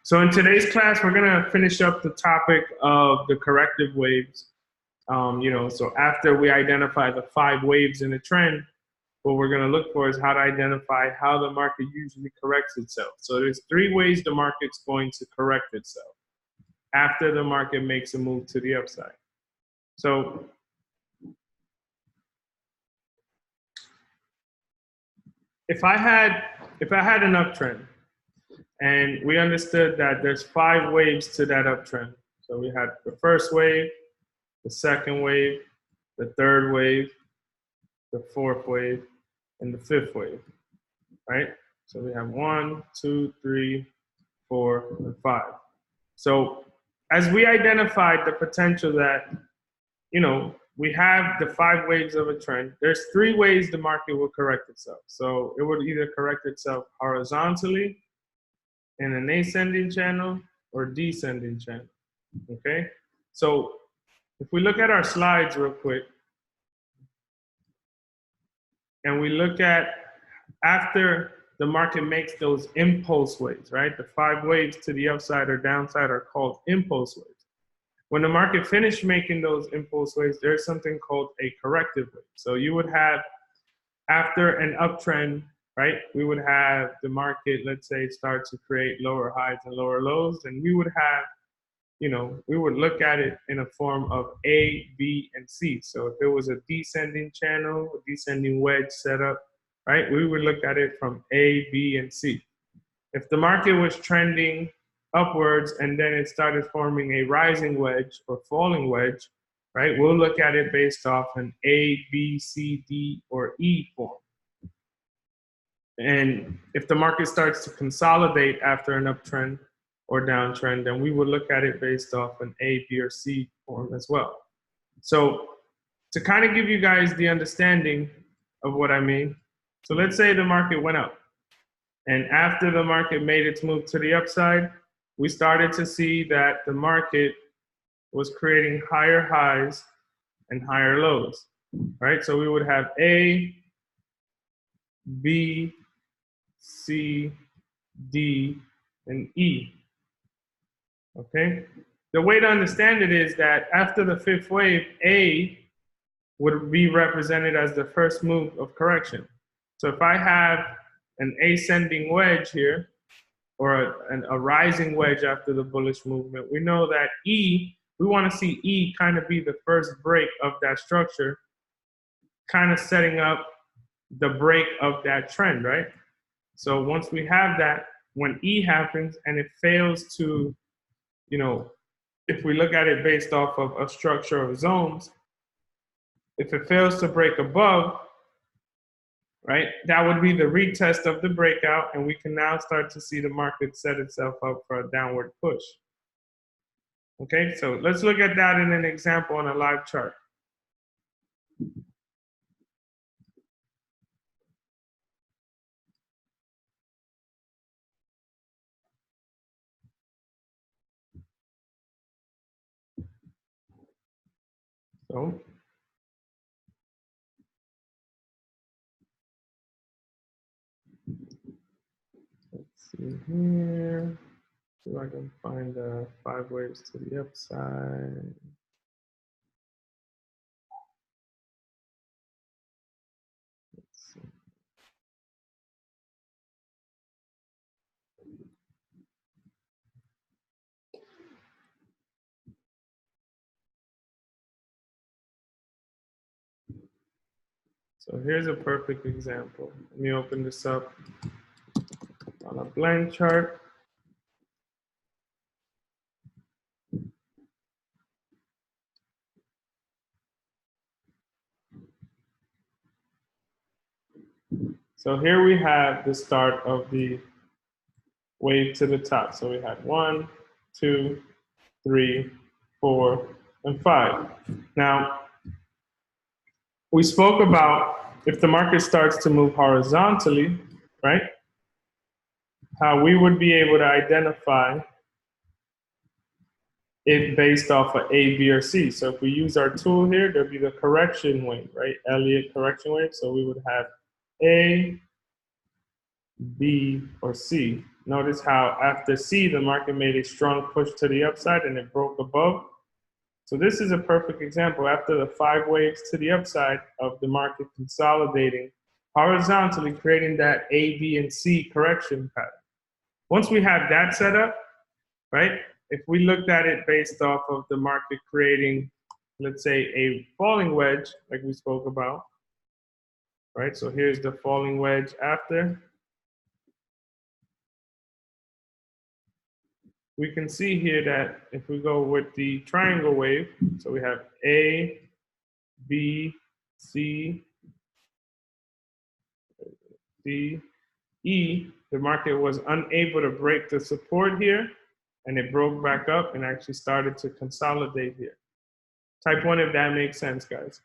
So in today's class, we're gonna finish up the topic of the corrective waves. So after we identify the 5 waves in a trend, what we're gonna look for is how to identify how the market usually corrects itself. So there's 3 ways the market's going to correct itself after the market makes a move to the upside. So if I had an uptrend, and we understood that there's 5 waves to that uptrend. So we had the first wave, the second wave, the third wave, the fourth wave, and the fifth wave, right? So we have 1, 2, 3, 4, and 5. So as we identified the potential that, we have the 5 waves of a trend, there's 3 ways the market will correct itself. So it would either correct itself horizontally, in an ascending channel, or descending channel, okay? So if we look at our slides real quick, and we look at after the market makes those impulse waves, right? The 5 waves to the upside or downside are called impulse waves. When the market finished making those impulse waves, there's something called a corrective wave. So you would have, after an uptrend, right, we would have the market, let's say, start to create lower highs and lower lows, and we would have, we would look at it in a form of A, B, and C. So if it was a descending channel, a descending wedge setup, right, we would look at it from A, B, and C. If the market was trending upwards and then it started forming a rising wedge or falling wedge, right, we'll look at it based off an A, B, C, D, or E form. And if the market starts to consolidate after an uptrend or downtrend, then we would look at it based off an A, B, or C form as well. So to kind of give you guys the understanding of what I mean, so let's say the market went up. And after the market made its move to the upside, we started to see that the market was creating higher highs and higher lows, right? So we would have A, B, C, D, and E, okay? The way to understand it is that after the 5th wave, A would be represented as the first move of correction. So if I have an ascending wedge here, or a rising wedge after the bullish movement, we know that E, we want to see E kind of be the first break of that structure, kind of setting up the break of that trend, right? So once we have that, when E happens and it fails to, if we look at it based off of a structure of zones, if it fails to break above, right, that would be the retest of the breakout, and we can now start to see the market set itself up for a downward push. Okay, so let's look at that in an example on a live chart. So let's see here. See if I can find the 5 waves to the upside. Let's see. So here's a perfect example. Let me open this up on a blank chart. So here we have the start of the wave to the top. So we had 1, 2, 3, 4, and 5. Now, we spoke about if the market starts to move horizontally, right, how we would be able to identify it based off of A, B, or C. So if we use our tool here, there'd be the correction wave, right? Elliott correction wave. So we would have A, B, or C. notice how after C, the market made a strong push to the upside and it broke above. So this is a perfect example after the 5 waves to the upside of the market consolidating horizontally, creating that A, B, and C correction pattern. Once we have that set up, right, if we looked at it based off of the market creating, let's say, a falling wedge, like we spoke about, right? So here's the falling wedge after. We can see here that if we go with the triangle wave, so we have A, B, C, D, E, the market was unable to break the support here, and it broke back up and actually started to consolidate here. Type 1 if that makes sense, guys.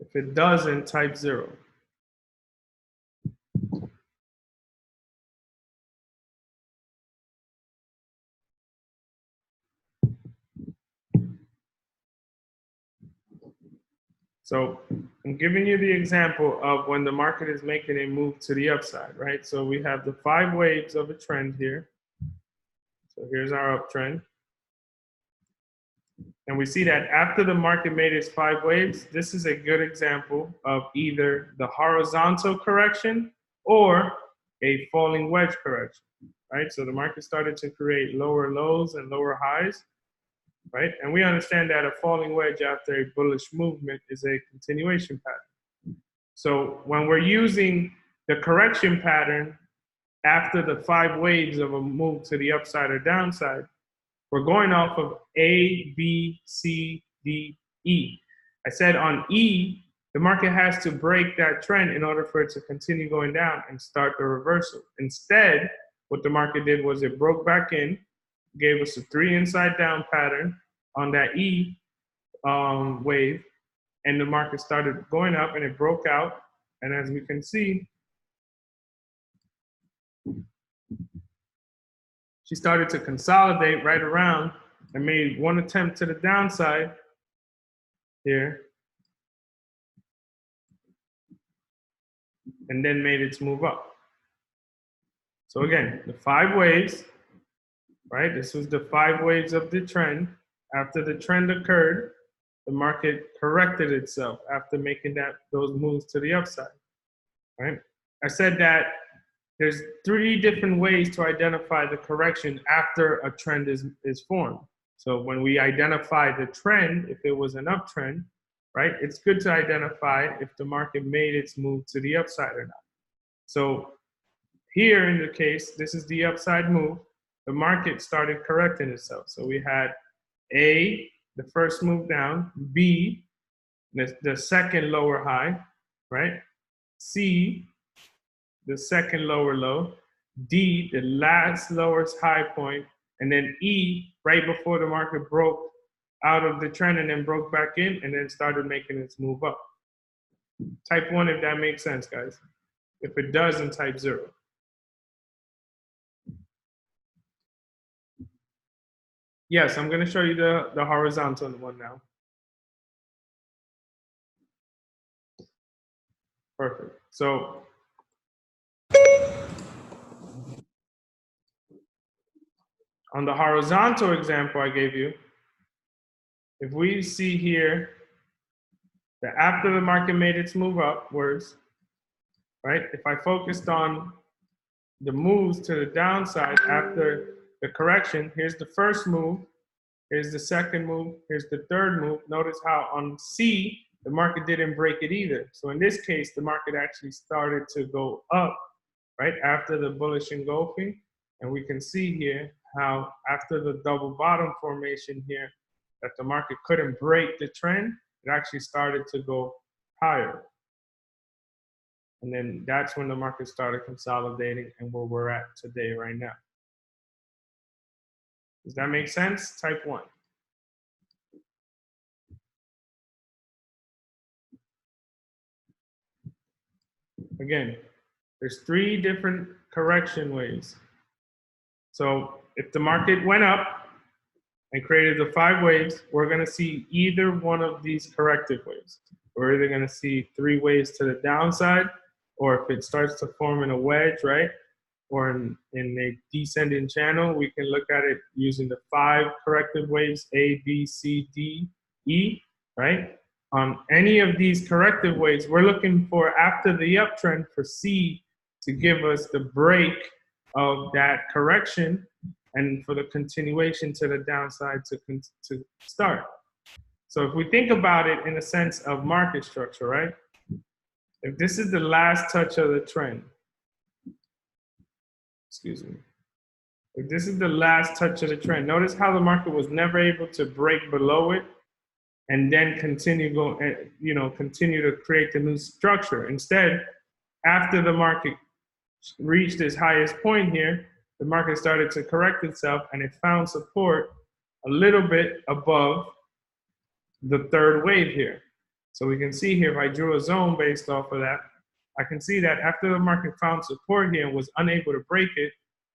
If it doesn't, type 0. So I'm giving you the example of when the market is making a move to the upside, right? So we have the 5 waves of a trend here. So here's our uptrend. And we see that after the market made its 5 waves, this is a good example of either the horizontal correction or a falling wedge correction, right? So the market started to create lower lows and lower highs, right? And we understand that a falling wedge after a bullish movement is a continuation pattern. So when we're using the correction pattern after the 5 waves of a move to the upside or downside, we're going off of A, B, C, D, E. I said on E, the market has to break that trend in order for it to continue going down and start the reversal. Instead, what the market did was it broke back in, gave us a 3 inside down pattern on that E wave, and the market started going up and it broke out. And as we can see, she started to consolidate right around and made one attempt to the downside here, and then made its move up. So again, the 5 waves, right? This was the 5 waves of the trend. After the trend occurred, the market corrected itself after making those moves to the upside, right? I said that there's 3 different ways to identify the correction after a trend is formed. So when we identify the trend, if it was an uptrend, right, it's good to identify if the market made its move to the upside or not. So here in the case, this is the upside move. The market started correcting itself. So we had A, the first move down, B, the second lower high, right? C, the second lower low, D, the last lowest high point, and then E, right before the market broke out of the trend and then broke back in and then started making its move up. Type 1 if that makes sense, guys. If it doesn't, type 0. Yes, I'm going to show you the horizontal one now. Perfect. So on the horizontal example I gave you, if we see here that after the market made its move upwards, right? If I focused on the moves to the downside after the correction, here's the first move, here's the second move, here's the third move. Notice how on C, the market didn't break it either. So in this case, the market actually started to go up, right, after the bullish engulfing. And we can see here how after the double bottom formation here, that the market couldn't break the trend, it actually started to go higher. And then that's when the market started consolidating and where we're at today right now. Does that make sense? Type 1. Again, there's 3 different correction ways. So if the market went up, and created the 5 waves, we're going to see either one of these corrective waves. We're either going to see 3 waves to the downside, or if it starts to form in a wedge, right, or in a descending channel, we can look at it using the 5 corrective waves, A, B, C, D, E, right? On any of these corrective waves, we're looking for, after the uptrend, for C to give us the break of that correction and for the continuation to the downside to start. So if we think about it in a sense of market structure, right? If this is the last touch of the trend, excuse me, if this is the last touch of the trend, notice how the market was never able to break below it and then continue continue to create the new structure. Instead, after the market reached its highest point here, the market started to correct itself and it found support a little bit above the 3rd wave here. So we can see here, if I drew a zone based off of that, I can see that after the market found support here and was unable to break it,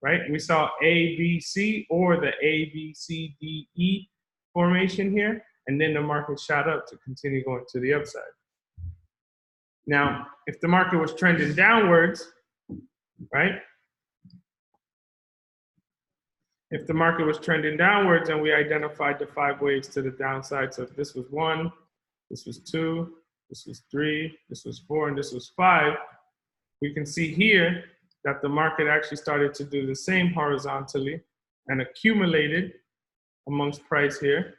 right? We saw A, B, C, or the A, B, C, D, E formation here, and then the market shot up to continue going to the upside. Now, if the market was trending downwards, right? If the market was trending downwards and we identified the 5 waves to the downside, so if this was 1, this was 2, this was 3, this was 4, and this was 5, we can see here that the market actually started to do the same horizontally and accumulated amongst price here.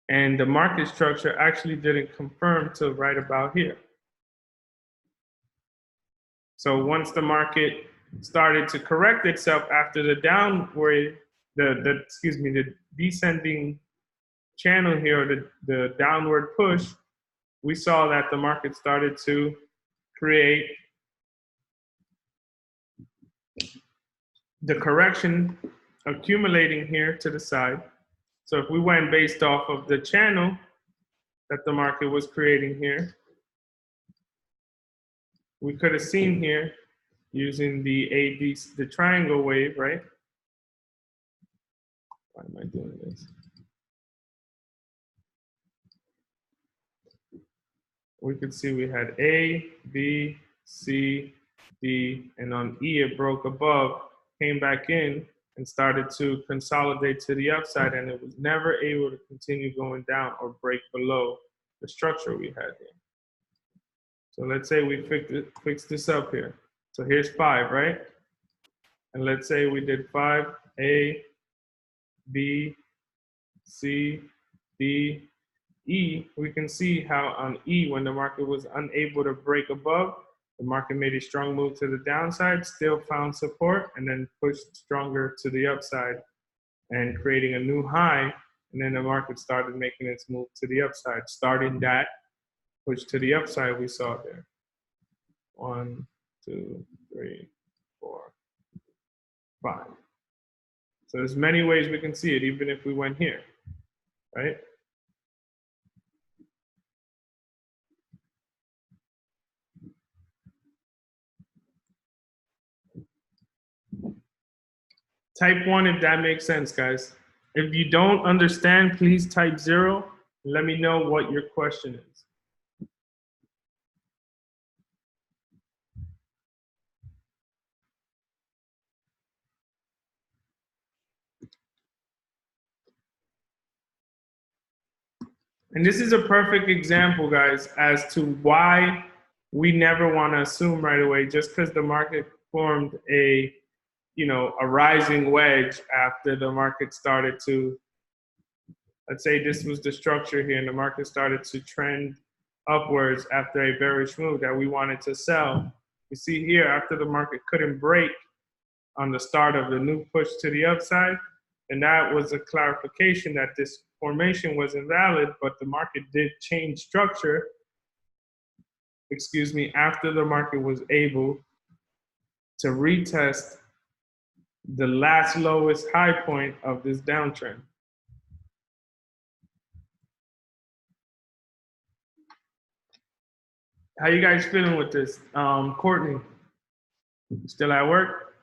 And the market structure actually didn't confirm till right about here. So once the market started to correct itself after the downward, the descending channel here, the downward push, we saw that the market started to create the correction accumulating here to the side. So if we went based off of the channel that the market was creating here, we could have seen here using the triangle wave, right? Why am I doing this? We could see we had A, B, C, D, and on E it broke above, came back in, and started to consolidate to the upside, and it was never able to continue going down or break below the structure we had here. So let's say we fix this up here. So here's 5, right? And let's say we did 5, A, B, C, D, E. We can see how on E, when the market was unable to break above, the market made a strong move to the downside, still found support, and then pushed stronger to the upside and creating a new high. And then the market started making its move to the upside, starting that push to the upside we saw there. 1, 2, 3, 4, 5. So there's many ways we can see it, even if we went here, right? Type 1 if that makes sense, guys. If you don't understand, please type 0. Let me know what your question is. And this is a perfect example, guys, as to why we never want to assume right away just because the market formed a rising wedge after the market started to, let's say this was the structure here and the market started to trend upwards after a bearish move that we wanted to sell. You see here, after the market couldn't break on the start of the new push to the upside, and that was a clarification that this formation was invalid, but the market did change structure, after the market was able to retest the last lowest high point of this downtrend. How you guys feeling with this? Courtney, still at work?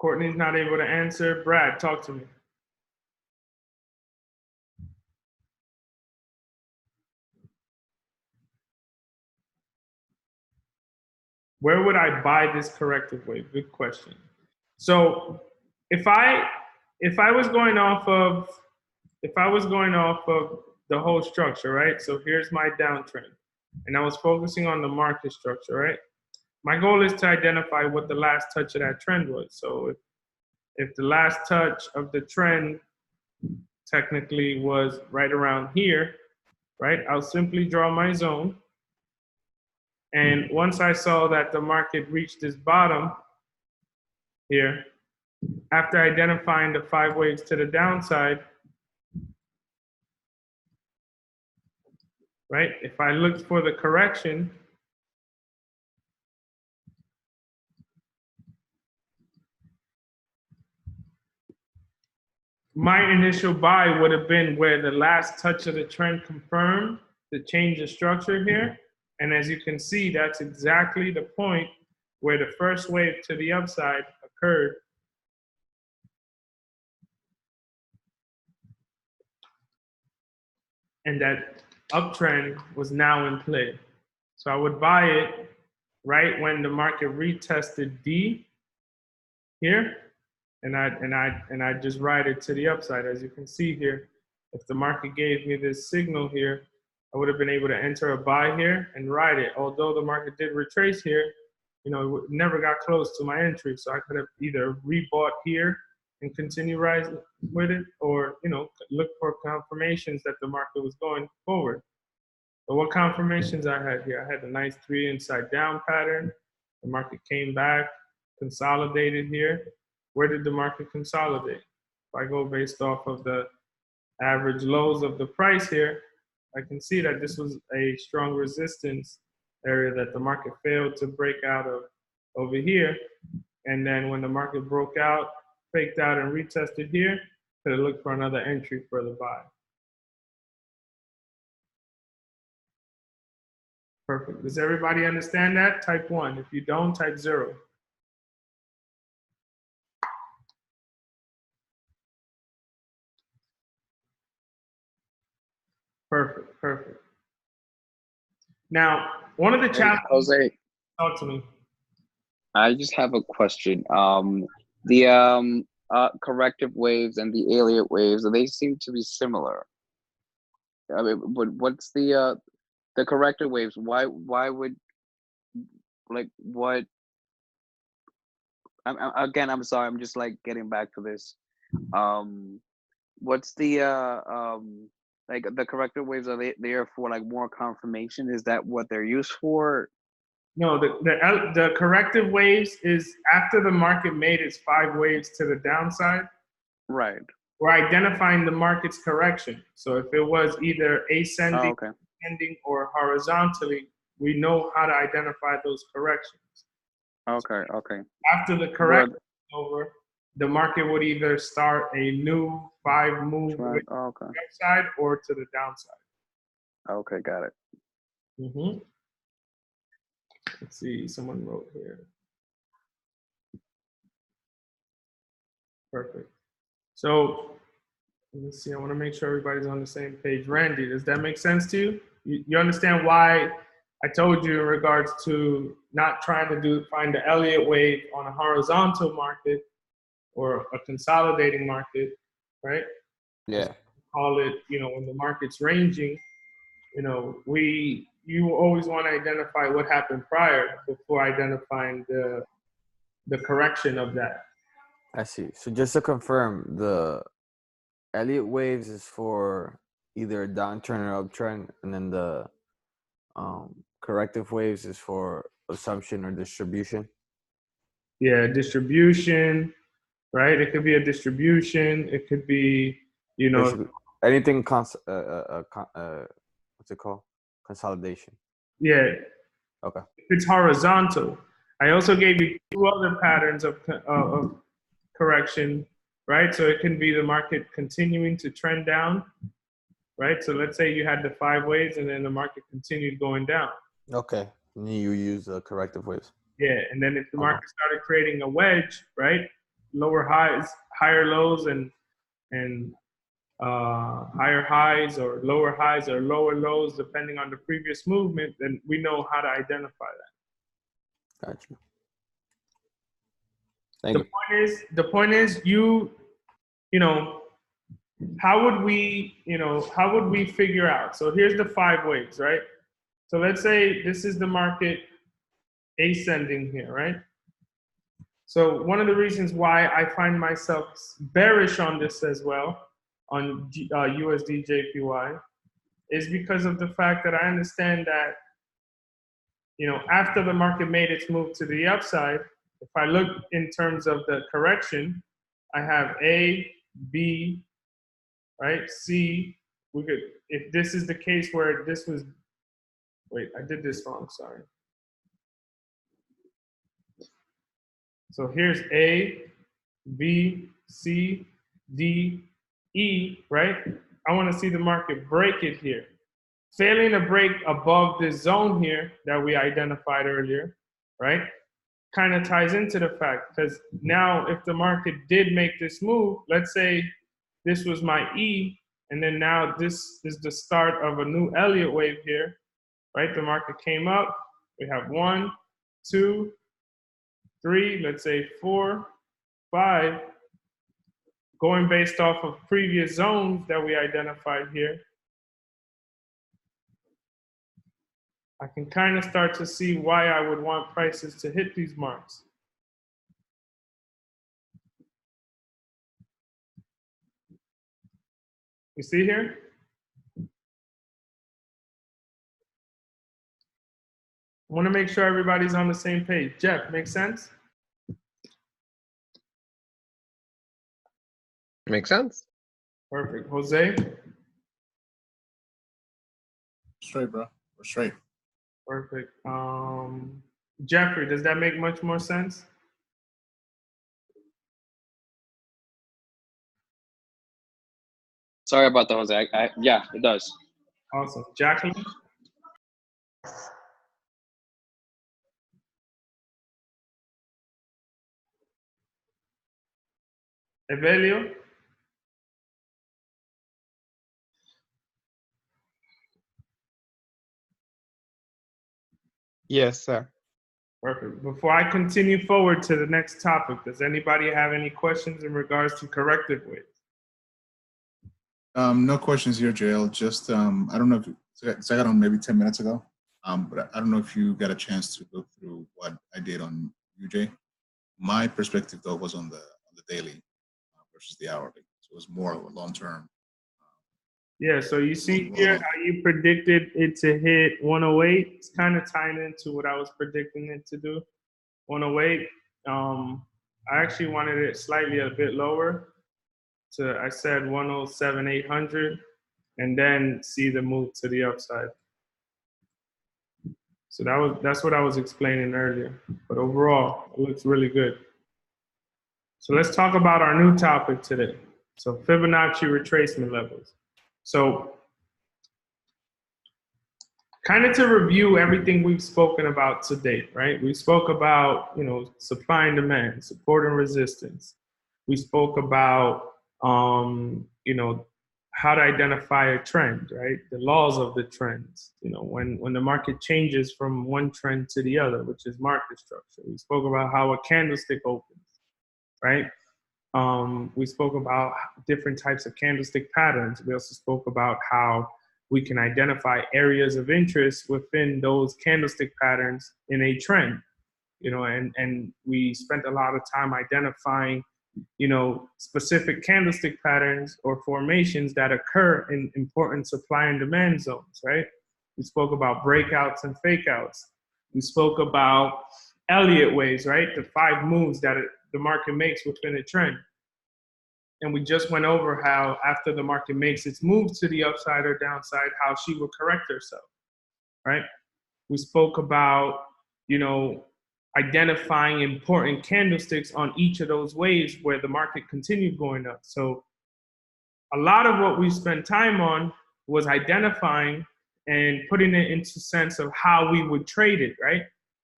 Courtney's not able to answer. Brad, talk to me. Where would I buy this corrective wave? Good question. So if I was going off of the whole structure, right? So here's my downtrend, and I was focusing on the market structure, right? My goal is to identify what the last touch of that trend was. So if the last touch of the trend technically was right around here, right? I'll simply draw my zone. And once I saw that the market reached this bottom here, after identifying the 5 waves to the downside, right? If I looked for the correction, my initial buy would have been where the last touch of the trend confirmed the change of structure here. And as you can see, that's exactly the point where the first wave to the upside occurred. And that uptrend was now in play. So I would buy it right when the market retested D here, and I just ride it to the upside. As you can see here, if the market gave me this signal here, I would have been able to enter a buy here and ride it. Although the market did retrace here, you know, it never got close to my entry, so I could have either rebought here and continue rising with it, or, you know, look for confirmations that the market was going forward. But what confirmations I had here? I had a nice 3 inside down pattern. The market came back, consolidated here. Where did the market consolidate? If I go based off of the average lows of the price here, I can see that this was a strong resistance area that the market failed to break out of over here. And then when the market broke out, faked out and retested here, could have looked for another entry for the buy. Perfect. Does everybody understand that? Type 1. If you don't, type 0. Perfect, perfect. Now, one of the challenges. Jose, Talk to me. I just have a question. The corrective waves and the Elliott waves, they seem to be similar. I mean, but what's the corrective waves? Why would, like, what? I'm sorry. I'm just like getting back to this. What's the like the corrective waves? Are they there for like more confirmation? Is that what they're used for? No, the corrective waves is after the market made its 5 waves to the downside. Right. We're identifying the market's correction. So if it was either ascending, okay. ascending, or horizontally, we know how to identify those corrections. Okay. Okay. After the correction is over, the market would either start a new 5 move with the upside or to the downside. Okay, got it. Mm-hmm. Let's see, someone wrote here. Perfect. So let me see, I want to make sure everybody's on the same page. Randy, does that make sense to you? You understand why I told you in regards to not trying to find the Elliott wave on a horizontal market or a consolidating market, right? Yeah. Call it, you know, when the market's ranging, you know, you always want to identify what happened prior before identifying the correction of that. I see. So just to confirm, the Elliott waves is for either a downtrend or uptrend, and then the corrective waves is for assumption or distribution. Yeah, distribution, right? It could be a distribution. It could be, you know, anything. What's it called? Consolidation. Yeah. Okay. If it's horizontal, I also gave you 2 other patterns of correction, right? So it can be the market continuing to trend down, right? So let's say you had the 5 waves and then the market continued going down. Okay. And you use the corrective waves. Yeah, and then if the market started creating a wedge, right? lower highs, higher lows, and higher highs or lower highs or lower lows, depending on the previous movement, then we know how to identify that. Gotcha. Thank you. The point is, you know, how would we figure out? So here's the 5 waves, right? So let's say this is the market ascending here, right? So one of the reasons why I find myself bearish on this as well, on USD JPY, is because of the fact that I understand that, after the market made its move to the upside, if I look in terms of the correction, I have A, B, right, C. If this is the case where this was, wait, I did this wrong, sorry. So here's A, B, C, D, E, right? I want to see the market break it here. Failing to break above this zone here that we identified earlier, right? Kind of ties into the fact, because now if the market did make this move, let's say this was my E, and then now this is the start of a new Elliott wave here, right? The market came up. We have 1, 2, 3, let's say 4, 5, going based off of previous zones that we identified here. I can kind of start to see why I would want prices to hit these marks. You see here? I want to make sure everybody's on the same page. Jeff, make sense? Makes sense. Perfect. Jose? Straight, bro. We're straight. Perfect. Jeffrey, does that make much more sense? Sorry about that, Jose. Yeah, it does. Awesome. Jacqueline? Evelio? Yes, sir. Perfect. Before I continue forward to the next topic, does anybody have any questions in regards to corrective waves? No questions here, JL. Just I don't know if I got on maybe 10 minutes ago. But I don't know if you got a chance to look through what I did on UJ. My perspective though was on the daily versus the hourly. So it was more of a long term. Yeah, so you see here how you predicted it to hit 108. It's kind of tying into what I was predicting it to do. 108. I actually wanted it slightly a bit lower. So I said 107, 800, and then see the move to the upside. So that's what I was explaining earlier. But overall, it looks really good. So let's talk about our new topic today. So Fibonacci retracement levels. So kind of to review everything we've spoken about to date, right? We spoke about, supply and demand, support and resistance. We spoke about, how to identify a trend, right? The laws of the trends, when the market changes from one trend to the other, which is market structure. We spoke about how a candlestick opens, right? We spoke about different types of candlestick patterns. We also spoke about how we can identify areas of interest within those candlestick patterns in a trend, and we spent a lot of time identifying, specific candlestick patterns or formations that occur in important supply and demand zones, right? We spoke about breakouts and fakeouts. We spoke about Elliott waves, right? The 5 moves that the market makes within a trend. And we just went over how after the market makes its move to the upside or downside, how she will correct herself, right? We spoke about, identifying important candlesticks on each of those waves where the market continued going up. So a lot of what we spent time on was identifying and putting it into sense of how we would trade it, right?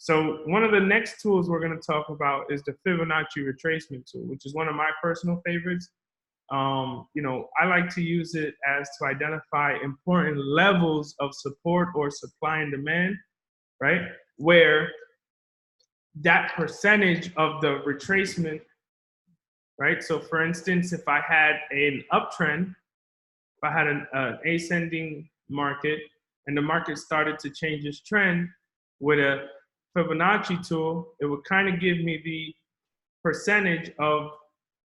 So one of the next tools we're going to talk about is the Fibonacci retracement tool, which is one of my personal favorites. You know, I like to use it as to identify important levels of support or supply and demand, right? Where that percentage of the retracement, right? So for instance, if I had an uptrend, if I had an ascending market and the market started to change its trend with a Fibonacci tool, it would kind of give me the percentage of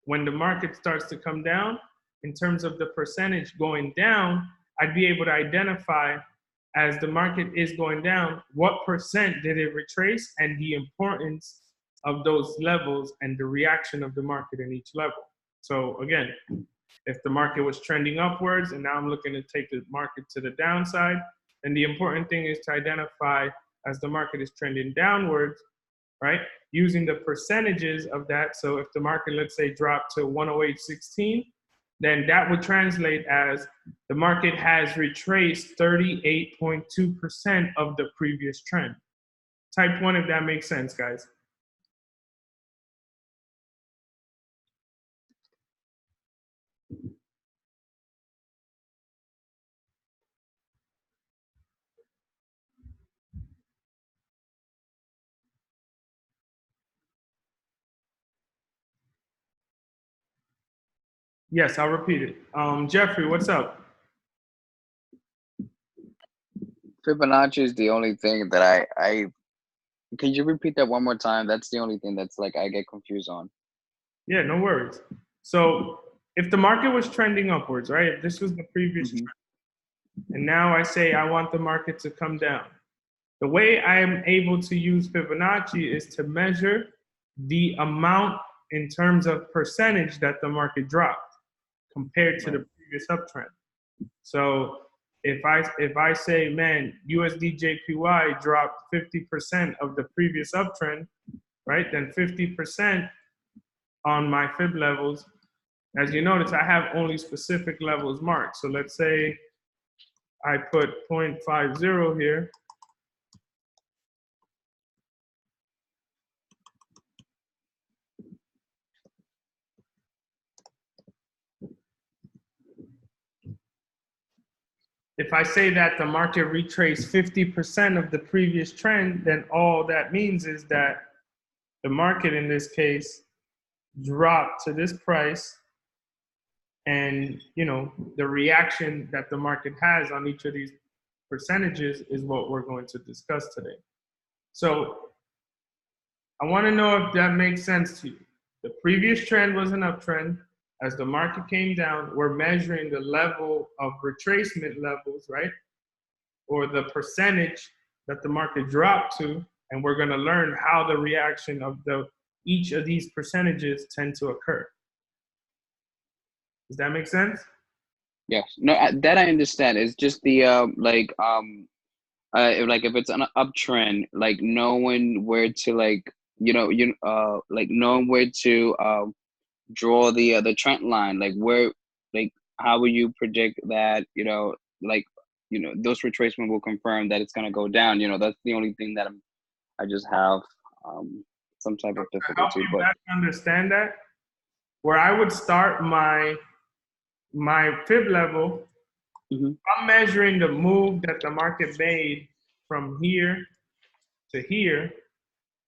when the market starts to come down. In terms of the percentage going down, I'd be able to identify as the market is going down, what percent did it retrace and the importance of those levels and the reaction of the market in each level. So again, if the market was trending upwards and now I'm looking to take the market to the downside, then the important thing is to identify as the market is trending downwards, right? Using the percentages of that. So if the market, let's say, dropped to 108.16, then that would translate as the market has retraced 38.2% of the previous trend. Type 1 if that makes sense, guys. Yes, I'll repeat it. Jeffrey, what's up? Fibonacci is the only thing that I can you repeat that one more time? That's the only thing that's like I get confused on. Yeah, no worries. So if the market was trending upwards, right? If this was the previous trend, and now I say I want the market to come down. The way I am able to use Fibonacci is to measure the amount in terms of percentage that the market dropped compared to the previous uptrend. So if I say, man, USD JPY dropped 50% of the previous uptrend, right? Then 50% on my fib levels. As you notice, I have only specific levels marked. So let's say I put 0.50 here. If I say that the market retraced 50% of the previous trend, then all that means is that the market in this case dropped to this price, and you know the reaction that the market has on each of these percentages is what we're going to discuss today. So I want to know if that makes sense to you. The previous trend was an uptrend. As the market came down, we're measuring the level of retracement levels, right? Or the percentage that the market dropped to, and we're going to learn how the reaction of each of these percentages tend to occur. Does that make sense? Yes. No, that I understand. It's just the like if it's an uptrend, like knowing where to like like knowing where to draw the trend line, like where, like how will you predict that, those retracement will confirm that it's going to go down. That's the only thing that I just have some type of difficulty. To help you better understand that, where I would start my fib level, I'm measuring the move that the market made from here to here,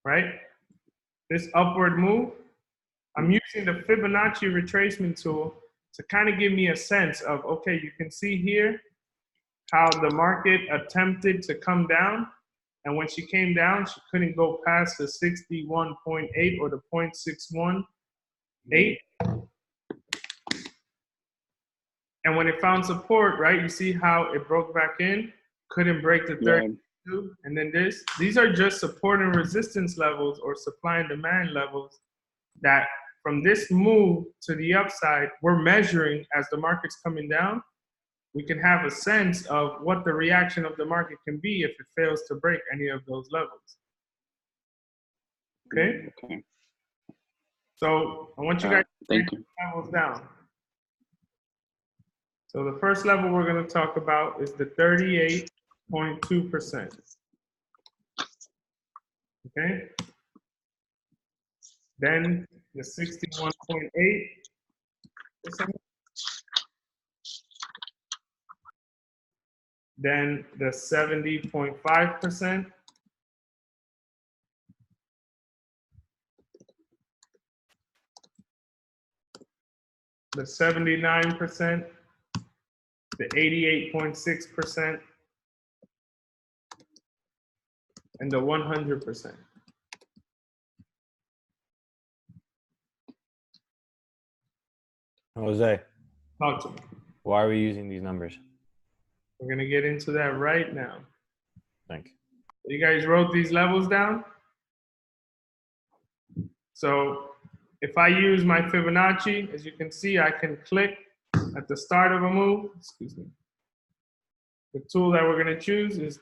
right? This upward move. I'm using the Fibonacci retracement tool to kind of give me a sense of, okay, you can see here how the market attempted to come down. And when she came down, she couldn't go past the 61.8 or the 0.618. And when it found support, right, you see how it broke back in, couldn't break the 32, and then this. These are just support and resistance levels or supply and demand levels that from this move to the upside, we're measuring as the market's coming down. We can have a sense of what the reaction of the market can be if it fails to break any of those levels. Okay? So I want you guys to break the levels down. So the first level we're going to talk about is the 38.2%. Okay. Then the 61.8%. Then the 70.5%. The 79%. The 88.6%. And the 100%. Jose, Talk to me. why are we using these numbers? We're gonna get into that right now. Thank you. You guys wrote these levels down? So if I use my Fibonacci, as you can see, I can click at the start of a move. Excuse me. The tool that we're gonna choose is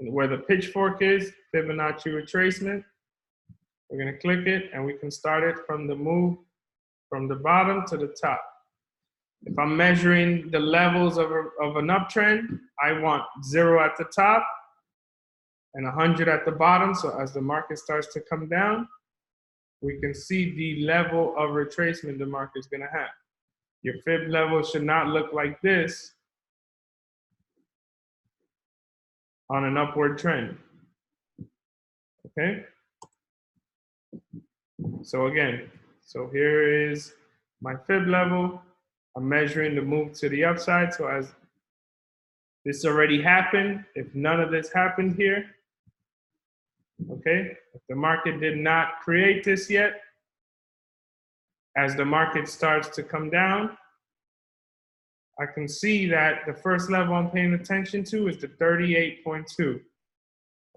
where the pitchfork is, Fibonacci retracement. We're gonna click it and we can start it from the move from the bottom to the top. If I'm measuring the levels of an uptrend, I want 0 at the top and 100 at the bottom. So as the market starts to come down, we can see the level of retracement the market's gonna have. Your fib level should not look like this on an upward trend, okay? So again, so here is my fib level. I'm measuring the move to the upside. So as this already happened, if none of this happened here, okay? If the market did not create this yet, as the market starts to come down, I can see that the first level I'm paying attention to is the 38.2.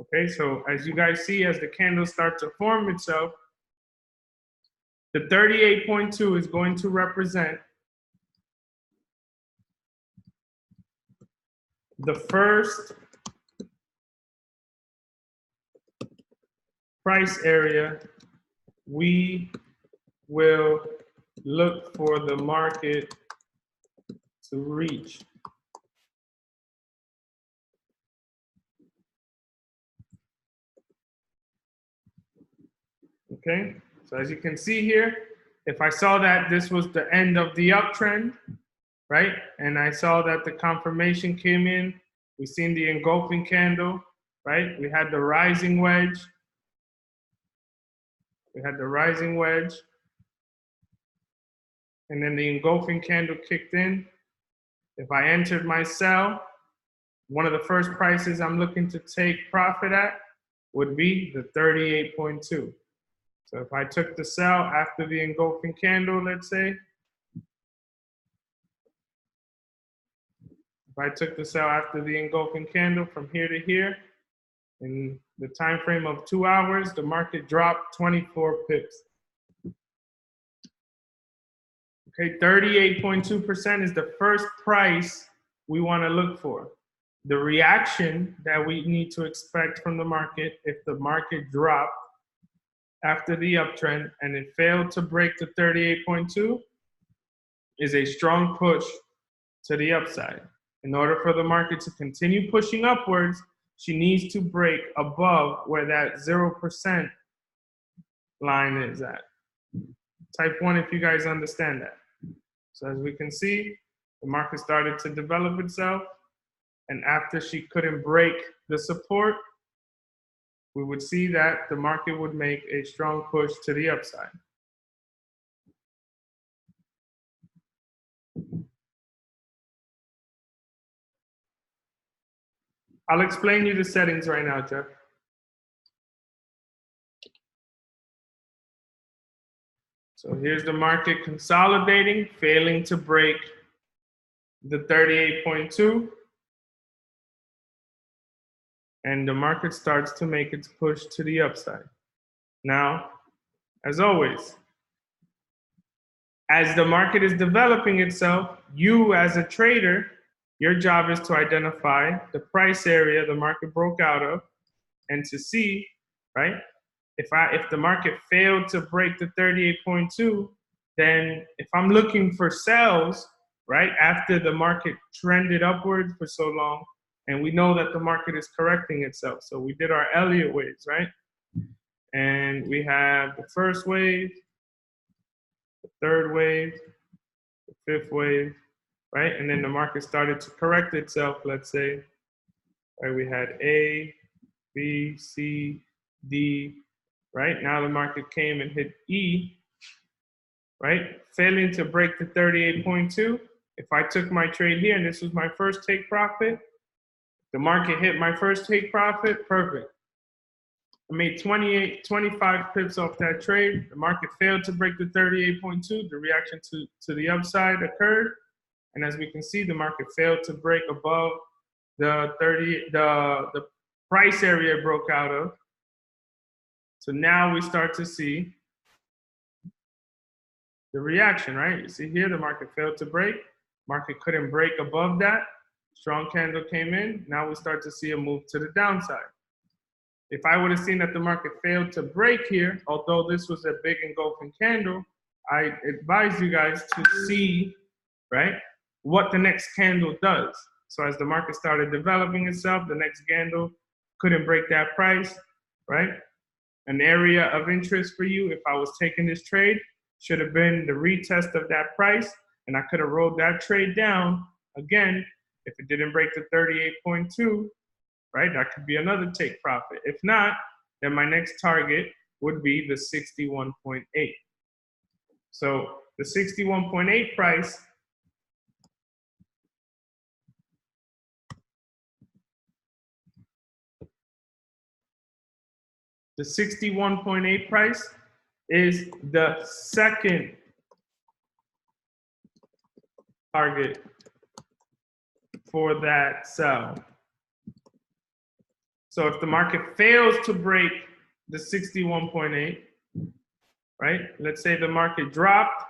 Okay, so as you guys see, as the candles start to form itself, the 38.2 is going to represent the first price area we will look for the market to reach. Okay, so as you can see here, if I saw that this was the end of the uptrend, right? And I saw that the confirmation came in, we seen the engulfing candle, right? We had the rising wedge. We had the rising wedge. And then the engulfing candle kicked in. If I entered my sell, one of the first prices I'm looking to take profit at would be the 38.2. So if I took the sell after the engulfing candle, let's say, if I took the sell after the engulfing candle from here to here, in the time frame of 2 hours, the market dropped 24 pips. Okay, 38.2% is the first price we want to look for. The reaction that we need to expect from the market if the market dropped after the uptrend and it failed to break the 38.2 is a strong push to the upside. In order for the market to continue pushing upwards, she needs to break above where that 0% line is at. Type 1 if you guys understand that. So as we can see, the market started to develop itself, and after she couldn't break the support, we would see that the market would make a strong push to the upside. I'll explain you the settings right now, Jeff. So here's the market consolidating, failing to break the 38.2. And the market starts to make its push to the upside. Now, as always, as the market is developing itself, you as a trader, your job is to identify the price area the market broke out of and to see, right? If the market failed to break the 38.2, then if I'm looking for sells, right, after the market trended upward for so long, and we know that the market is correcting itself. So we did our Elliott waves, right? And we have the first wave, the third wave, the fifth wave, right? And then the market started to correct itself, let's say. Right, we had A, B, C, D, right? Now the market came and hit E, right? Failing to break the 38.2. If I took my trade here and this was my first take profit, the market hit my first take profit, perfect. I made 25 pips off that trade. The market failed to break the 38.2. The reaction to the upside occurred. And as we can see, the market failed to break above the price area it broke out of. So now we start to see the reaction, right? You see here, the market failed to break. Market couldn't break above that. Strong candle came in. Now we start to see a move to the downside. If I would have seen that the market failed to break here, although this was a big engulfing candle, I advise you guys to see, right, what the next candle does. So as the market started developing itself, the next candle couldn't break that price, right? An area of interest for you, if I was taking this trade, should have been the retest of that price, and I could have rolled that trade down again if it didn't break the 38.2, right? That could be another take profit. If not, then my next target would be the 61.8. So the 61.8 price price is the second target for that sell. So if the market fails to break the 61.8, right? Let's say the market dropped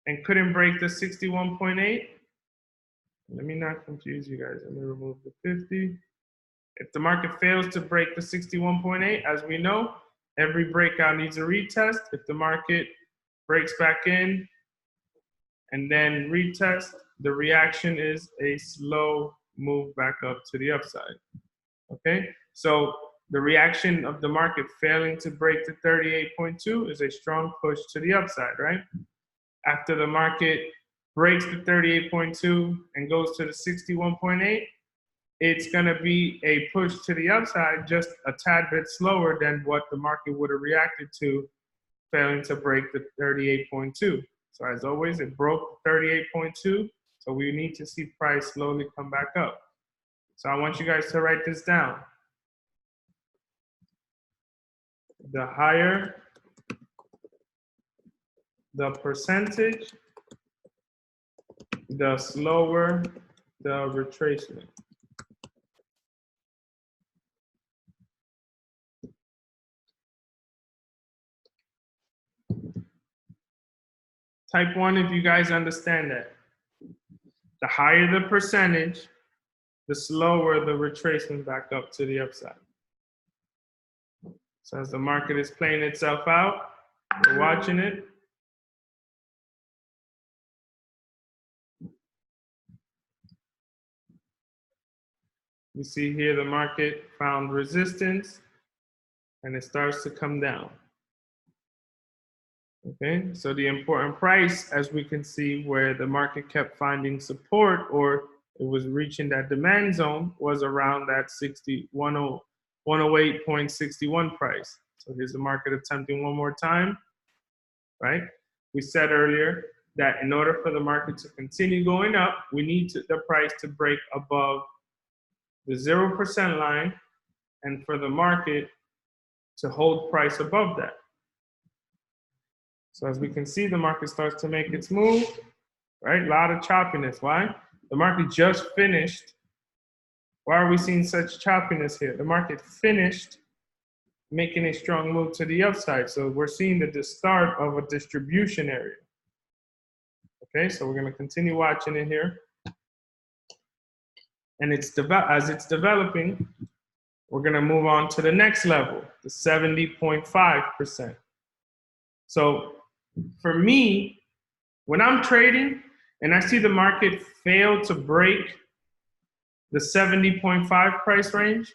and couldn't break the 61.8. Let me not confuse you guys. Let me remove the 50. If the market fails to break the 61.8, as we know, every breakout needs a retest. If the market breaks back in and then retest, the reaction is a slow move back up to the upside. Okay, so the reaction of the market failing to break the 38.2 is a strong push to the upside, right? After the market breaks the 38.2 and goes to the 61.8, it's going to be a push to the upside, just a tad bit slower than what the market would have reacted to failing to break the 38.2. So as always, it broke 38.2. So we need to see price slowly come back up. So I want you guys to write this down. The higher the percentage, the slower the retracement. Type 1 if you guys understand that. The higher the percentage, the slower the retracement back up to the upside. So as the market is playing itself out, we're watching it. You see here the market found resistance and it starts to come down. Okay, so the important price, as we can see where the market kept finding support or it was reaching that demand zone, was around that 108.61 price. So here's the market attempting one more time, right? We said earlier that in order for the market to continue going up, we need the price to break above the 0% line and for the market to hold price above that. So as we can see, the market starts to make its move, right? A lot of choppiness. Why? The market just finished. Why are we seeing such choppiness here? The market finished making a strong move to the upside. So we're seeing the start of a distribution area. Okay, so we're going to continue watching it here. And as it's developing, we're going to move on to the next level, the 70.5%. So for me, when I'm trading and I see the market fail to break the 70.5 price range,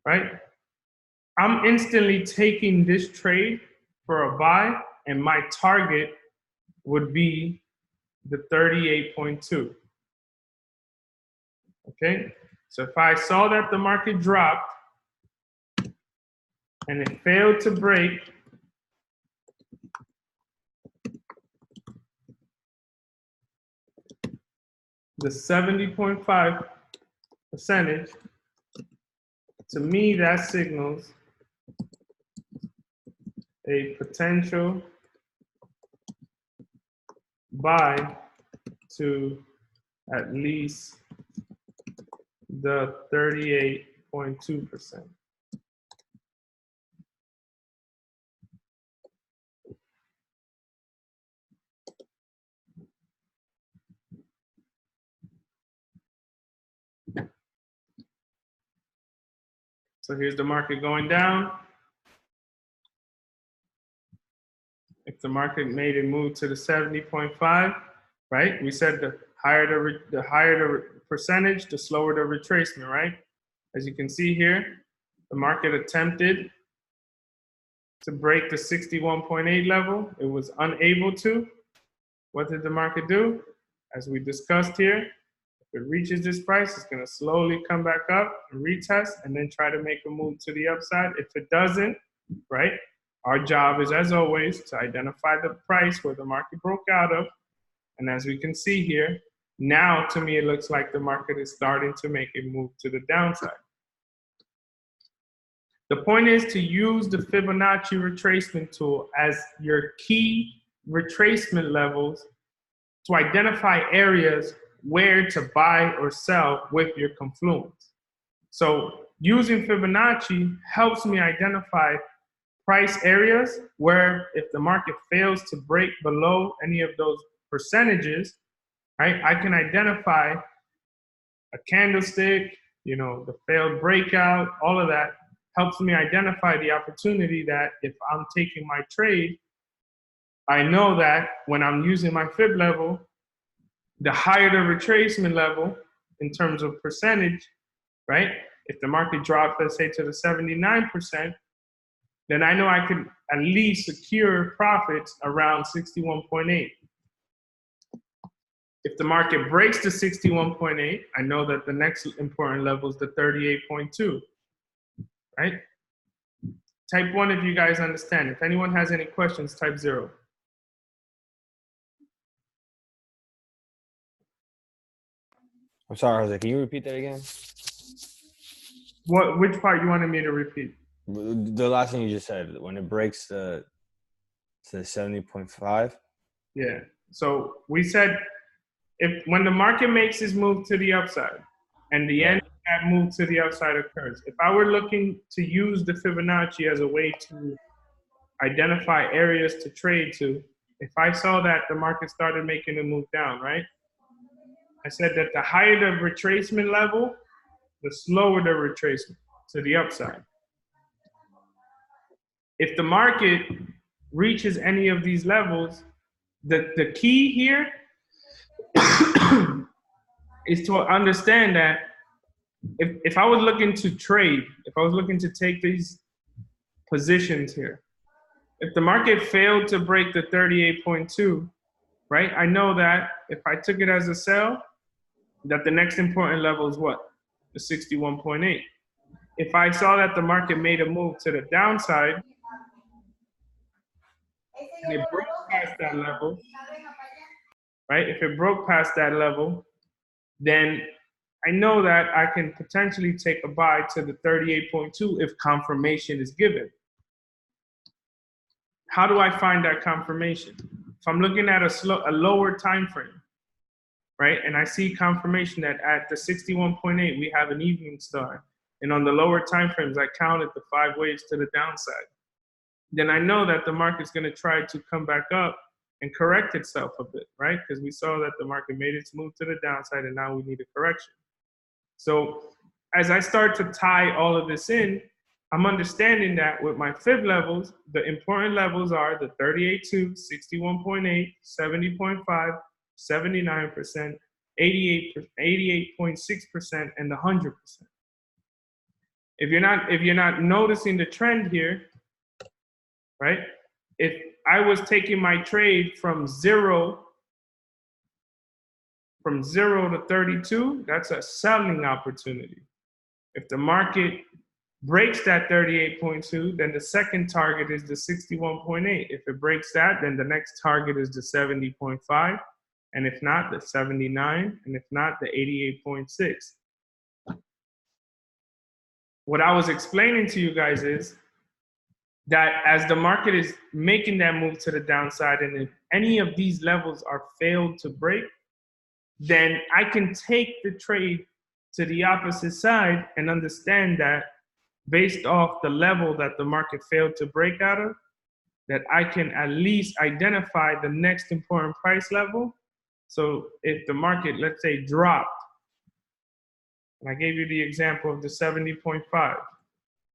right? I'm instantly taking this trade for a buy, and my target would be the 38.2. Okay, so if I saw that the market dropped and it failed to break the 70.5 percentage, to me that signals a potential buy to at least the 38.2%. So here's the market going down. If the market made a move to the 70.5, right? We said the higher the percentage, the slower the retracement, right? As you can see here, the market attempted to break the 61.8 level. It was unable to. What did the market do? As we discussed here, if it reaches this price, it's going to slowly come back up and retest and then try to make a move to the upside. If it doesn't, right, our job is, as always, to identify the price where the market broke out of. And as we can see here, now to me, it looks like the market is starting to make a move to the downside. The point is to use the Fibonacci retracement tool as your key retracement levels to identify areas where to buy or sell with your confluence. So using Fibonacci helps me identify price areas where if the market fails to break below any of those percentages, right, I can identify a candlestick, you know, the failed breakout, all of that helps me identify the opportunity that if I'm taking my trade, I know that when I'm using my fib level, the higher the retracement level in terms of percentage, right? If the market dropped, let's say, to the 79%, then I know I can at least secure profits around 61.8. If the market breaks to 61.8, I know that the next important level is the 38.2, right? Type 1 if you guys understand. If anyone has any questions, type 0. I'm sorry, Jose. Can you repeat that again? Which part you wanted me to repeat? The last thing you just said, when it breaks to 70.5. Yeah. So we said when the market makes its move to the upside and the end of that move to the upside occurs, if I were looking to use the Fibonacci as a way to identify areas to trade to, if I saw that the market started making a move down, right? I said that the higher the retracement level, the slower the retracement to the upside. If the market reaches any of these levels, the key here is to understand that if I was looking to trade, if I was looking to take these positions here, if the market failed to break the 38.2, right, I know that if I took it as a sell, that the next important level is what? The 61.8. If I saw that the market made a move to the downside, and it broke past that level, right? If it broke past that level, then I know that I can potentially take a buy to the 38.2 if confirmation is given. How do I find that confirmation? If I'm looking at a lower time frame, right, and I see confirmation that at the 61.8 we have an evening star, and on the lower time frames I counted the 5 waves to the downside, then I know that the market's going to try to come back up and correct itself a bit, right? Because we saw that the market made its move to the downside and now we need a correction. So as I start to tie all of this in, I'm understanding that with my fib levels, the important levels are the 38.2, 61.8, 70.5, 79%, 88.6%, and the 100%. If you're not noticing the trend here, right? If I was taking my trade from zero to 32, that's a selling opportunity. If the market breaks that 38.2, then the second target is the 61.8. If it breaks that, then the next target is the 70.5. And if not, the 79. And if not, the 88.6. What I was explaining to you guys is that as the market is making that move to the downside, and if any of these levels are failed to break, then I can take the trade to the opposite side and understand that based off the level that the market failed to break out of, that I can at least identify the next important price level. So if the market, let's say, dropped, and I gave you the example of the 70.5,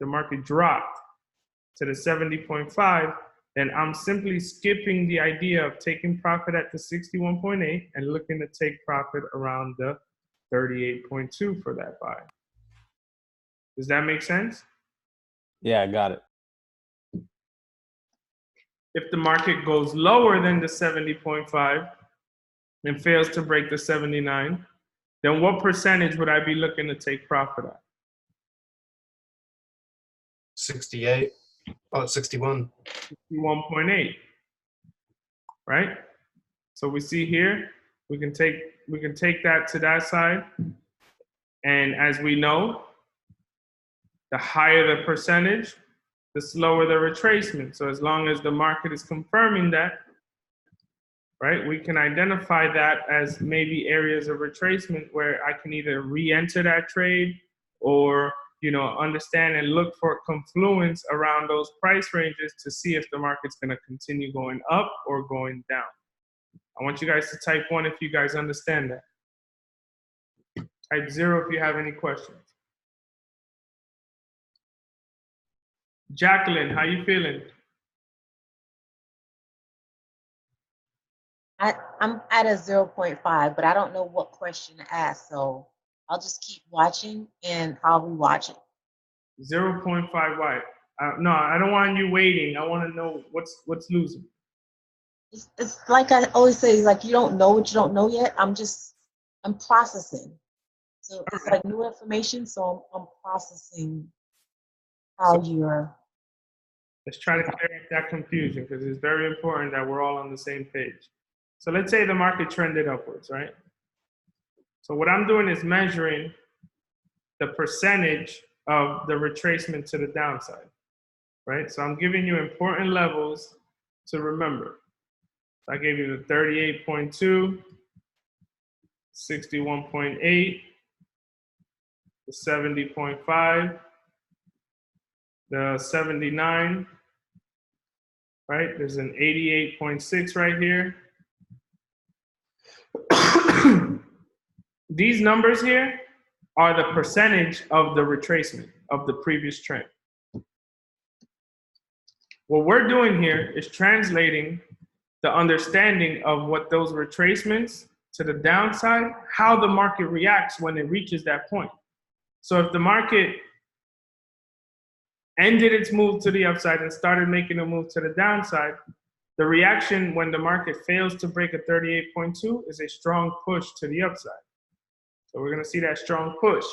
the market dropped to the 70.5, then I'm simply skipping the idea of taking profit at the 61.8 and looking to take profit around the 38.2 for that buy. Does that make sense? Yeah, I got it. If the market goes lower than the 70.5 and fails to break the 79, then what percentage would I be looking to take profit at? 68. Oh, 61. 61.8, right? So we see here, we can take that to that side. And as we know, the higher the percentage, the slower the retracement. So as long as the market is confirming that, right, we can identify that as maybe areas of retracement where I can either re-enter that trade or, you know, understand and look for confluence around those price ranges to see if the market's going to continue going up or going down. I want you guys to type 1 if you guys understand that. Type 0 if you have any questions. Jacqueline, how you feeling? I'm at a 0.5, but I don't know what question to ask, so I'll just keep watching and I'll be watching. 0.5 why? No, I don't want you waiting. I want to know what's losing. It's like I always say, like you don't know what you don't know yet. I'm processing. So it's like new information, so I'm processing how you're. Let's try to clear up that confusion because it's very important that we're all on the same page. So let's say the market trended upwards, right? So what I'm doing is measuring the percentage of the retracement to the downside, right? So I'm giving you important levels to remember. I gave you the 38.2, 61.8, the 70.5, the 79, right? There's an 88.6 right here. These numbers here are the percentage of the retracement of the previous trend. What we're doing here is translating the understanding of what those retracements to the downside, how the market reacts when it reaches that point. So if the market ended its move to the upside and started making a move to the downside, the reaction when the market fails to break a 38.2 is a strong push to the upside. So we're going to see that strong push.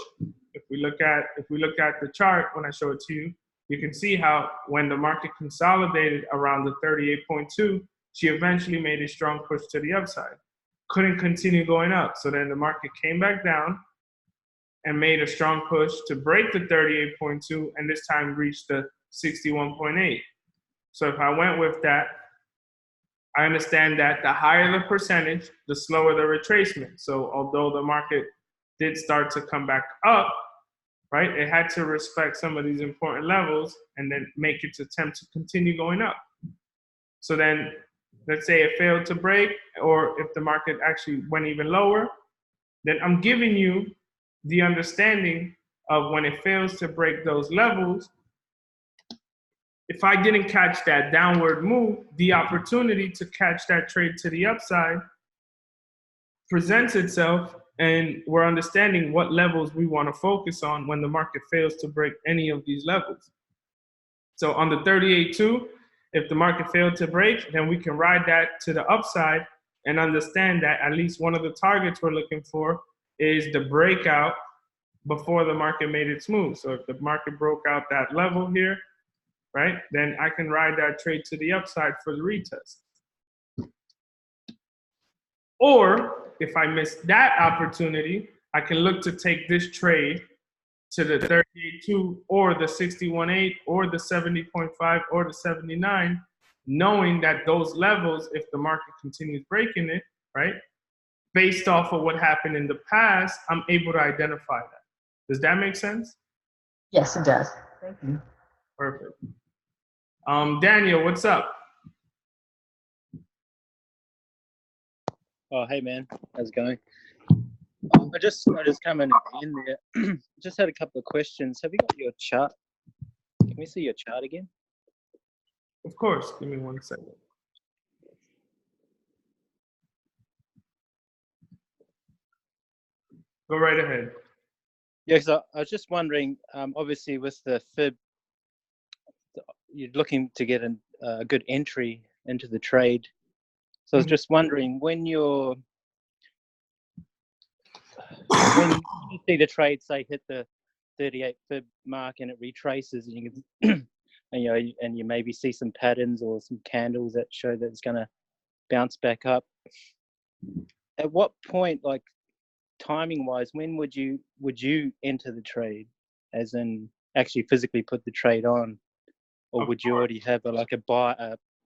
If we look at the chart when I show it to you, you can see how when the market consolidated around the 38.2, she eventually made a strong push to the upside. Couldn't continue going up. So then the market came back down and made a strong push to break the 38.2 and this time reached the 61.8. So if I went with that, I understand that the higher the percentage, the slower the retracement. So although the market did start to come back up, right, it had to respect some of these important levels and then make its attempt to continue going up. So then let's say it failed to break, or if the market actually went even lower, then I'm giving you the understanding of when it fails to break those levels. If I didn't catch that downward move, the opportunity to catch that trade to the upside presents itself, and we're understanding what levels we want to focus on when the market fails to break any of these levels. So on the 38.2, if the market failed to break, then we can ride that to the upside and understand that at least one of the targets we're looking for is the breakout before the market made its move. So if the market broke out that level here, right, then I can ride that trade to the upside for the retest. Or if I miss that opportunity, I can look to take this trade to the 38.2 or the 61.8 or the 70.5 or the 79, knowing that those levels, if the market continues breaking it, right, based off of what happened in the past, I'm able to identify that. Does that make sense? Yes, it does. Thank you. Perfect. Daniel, what's up? Oh, hey man, how's it going? I just come in there. Just had a couple of questions. Have you got your chart? Can we see your chart again? Of course. Give me 1 second. Go right ahead. Yeah, so I was just wondering. Obviously, with the fib, you're looking to get a good entry into the trade. So I was just wondering when you see the trade, say, hit the 38 fib mark and it retraces, and you can, and you maybe see some patterns or some candles that show that it's going to bounce back up. At what point, like timing wise, when would you enter the trade, as in actually physically put the trade on, or would you already have a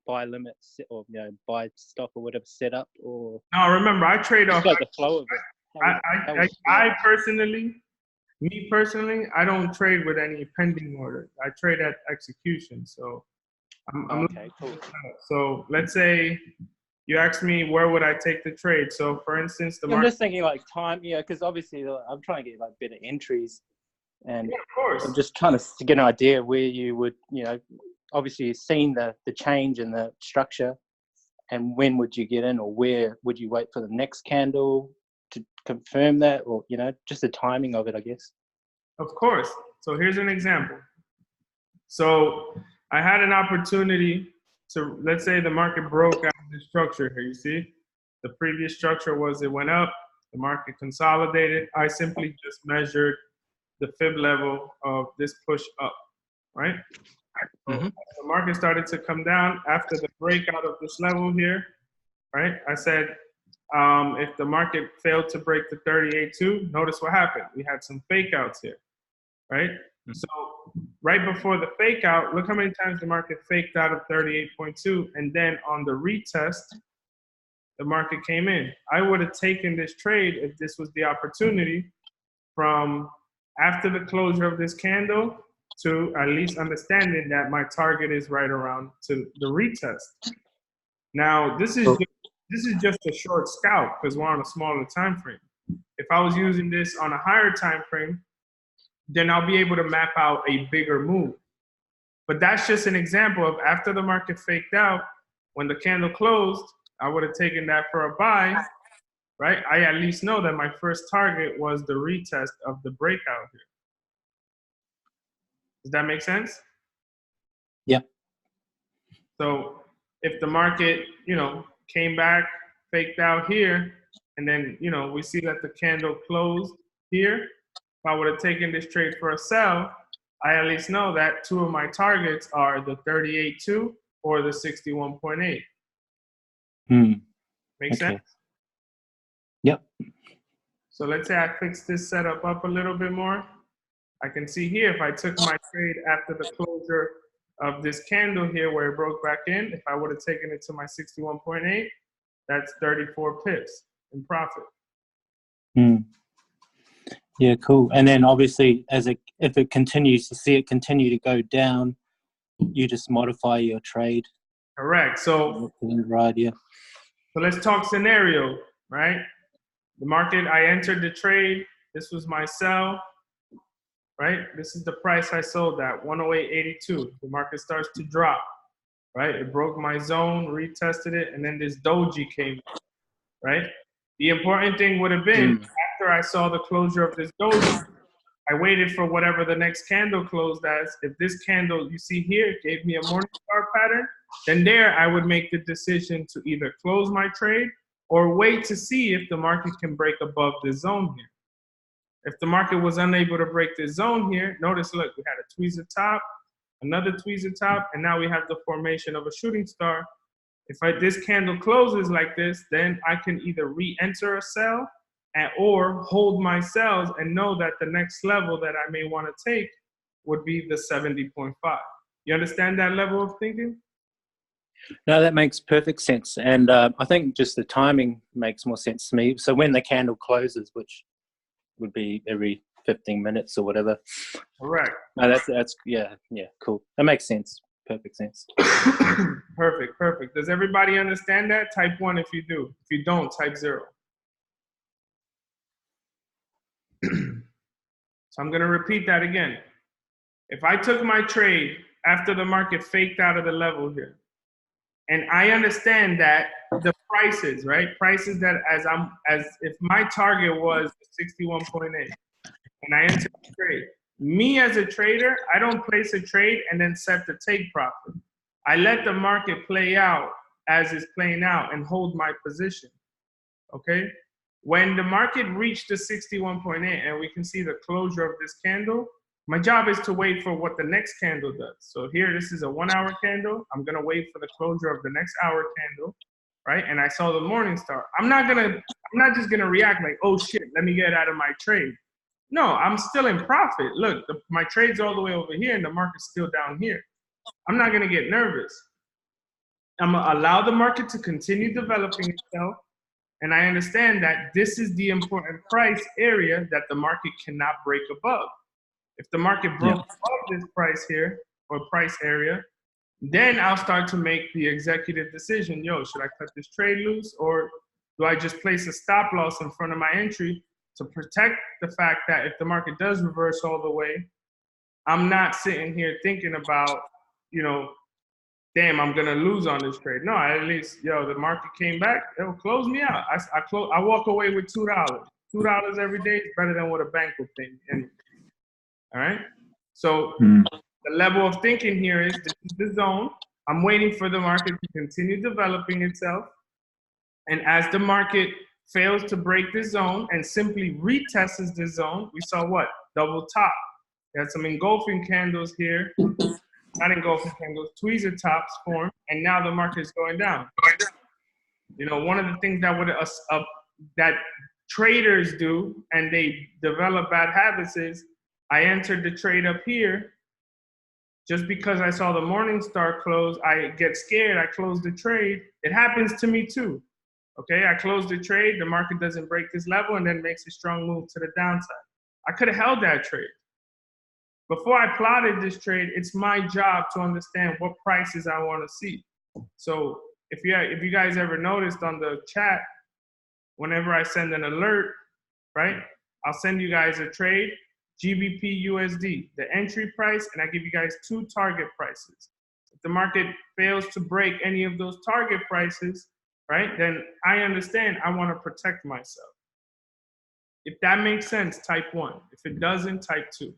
buy limit or buy stop or whatever set up? Or no, remember, I trade off like the flow of it. Me personally, I don't trade with any pending orders. I trade at execution. So I'm okay, cool. So let's say you asked me where would I take the trade. So for instance, I'm just thinking like time, because obviously I'm trying to get like better entries, and yeah, of course. I'm just trying to get an idea where you would, obviously you've seen the change in the structure, and when would you get in, or where would you wait for the next candle to confirm that, or just the timing of it, I guess. Of course. So here's an example. So I had an opportunity to, let's say the market broke out of the structure here. You see, the previous structure was it went up, the market consolidated. I simply just measured the fib level of this push up, right? Mm-hmm. The market started to come down after the breakout of this level here, right? I said, if the market failed to break the 38.2, notice what happened. We had some fake outs here, right? Mm-hmm. So right before the fake out, look how many times the market faked out of 38.2, and then on the retest, the market came in. I would have taken this trade if this was the opportunity from after the closure of this candle to at least understanding that my target is right around to the retest. Now, this is just a short scalp because we're on a smaller time frame. If I was using this on a higher time frame, then I'll be able to map out a bigger move. But that's just an example of after the market faked out, when the candle closed, I would have taken that for a buy, right? I at least know that my first target was the retest of the breakout here. Does that make sense? Yeah. So if the market, came back, faked out here, and then, we see that the candle closed here, if I would have taken this trade for a sell, I at least know that two of my targets are the 38.2 or the 61.8. Make sense? Yep. So let's say I fix this setup up a little bit more. I can see here if I took my trade after the closure of this candle here where it broke back in, if I would have taken it to my 61.8, that's 34 pips in profit. Yeah, cool. And then obviously, if it continues to see it continue to go down, you just modify your trade. Correct. So right, yeah. So let's talk scenario, right? The market, I entered the trade. This was my sell, right? This is the price I sold at, 108.82. The market starts to drop, right? It broke my zone, retested it, and then this doji came, right? The important thing would have been after I saw the closure of this doji, I waited for whatever the next candle closed as. If this candle you see here gave me a morning star pattern, then there I would make the decision to either close my trade or wait to see if the market can break above this zone here. If the market was unable to break this zone here, notice, look, we had a tweezer top, another tweezer top, and now we have the formation of a shooting star. If this candle closes like this, then I can either re-enter a sell or hold my sells and know that the next level that I may want to take would be the 70.5. You understand that level of thinking? No, that makes perfect sense. And I think just the timing makes more sense to me. So when the candle closes, which would be every 15 minutes or whatever. Correct. No, that's yeah, cool. That makes sense. Perfect sense. Perfect. Does everybody understand that? Type 1 if you do. If you don't, type 0. So I'm going to repeat that again. If I took my trade after the market faked out of the level here, and I understand that the prices, right? Prices that as if my target was 61.8 and I entered the trade. Me as a trader, I don't place a trade and then set the take profit. I let the market play out as it's playing out and hold my position, okay? When the market reached the 61.8 and we can see the closure of this candle, my job is to wait for what the next candle does. So here, this is a 1 hour candle. I'm gonna wait for the closure of the next hour candle, right? And I saw the morning star. I'm not just gonna react like, oh shit, let me get out of my trade. No, I'm still in profit. Look, my trade's all the way over here and the market's still down here. I'm not gonna get nervous. I'm gonna allow the market to continue developing itself. And I understand that this is the important price area that the market cannot break above. If the market broke above this price here, or price area, then I'll start to make the executive decision, yo, should I cut this trade loose, or do I just place a stop loss in front of my entry to protect the fact that if the market does reverse all the way, I'm not sitting here thinking about, you know, damn, I'm gonna lose on this trade. No, at least, yo, the market came back, it'll close me out. I walk away with $2. $2 every day is better than what a bank will pay me. All right? So the level of thinking here is, this is the zone. I'm waiting for the market to continue developing itself. And as the market fails to break this zone and simply retests this zone, we saw what? Double top. We had some engulfing candles here. Not engulfing candles, tweezer tops form, and now the market is going down. You know, one of the things that traders do, and they develop bad habits, is I entered the trade up here. Just because I saw the morning star close, I get scared, I close the trade. It happens to me too. Okay, I close the trade, the market doesn't break this level and then makes a strong move to the downside. I could have held that trade. Before I plotted this trade, it's my job to understand what prices I want to see. So if you guys ever noticed on the chat, whenever I send an alert, right, I'll send you guys a trade, GBP USD, the entry price, and I give you guys 2 target prices. If the market fails to break any of those target prices, right, then I understand I want to protect myself. If that makes sense, type 1. If it doesn't, type 2.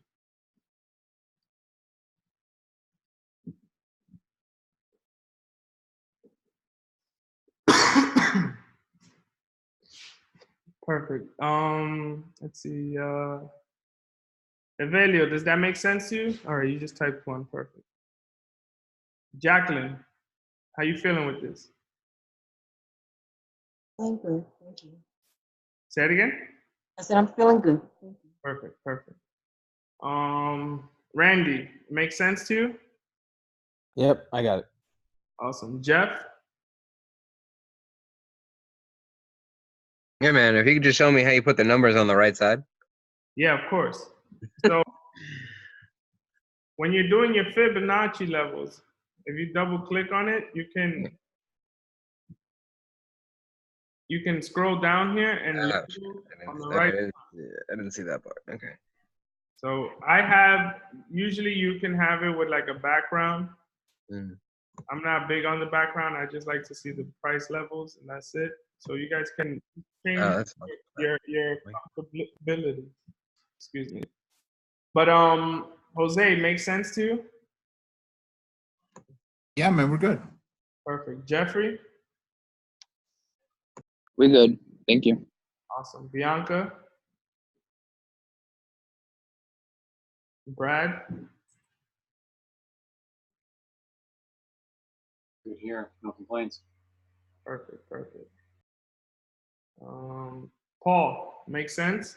Perfect. Let's see. Evelio, does that make sense to you? All right, you just typed 1. Perfect. Jacqueline, how you feeling with this? Feeling good. Thank you. Say it again. I said I'm feeling good. Thank you. Perfect. Randy, make sense to you? Yep, I got it. Awesome. Jeff? Yeah, man, if you could just show me how you put the numbers on the right side. Yeah, of course. So when you're doing your Fibonacci levels, if you double click on it, you can scroll down here and look on the right. I didn't see that part. Okay. So usually you can have it with like a background. I'm not big on the background. I just like to see the price levels and that's it. So you guys can change your comfortability. Excuse me. But Jose, makes sense to you? Yeah, man, we're good. Perfect. Jeffrey? We good. Thank you. Awesome. Bianca? Brad? Good here. No complaints. Perfect. Paul, makes sense?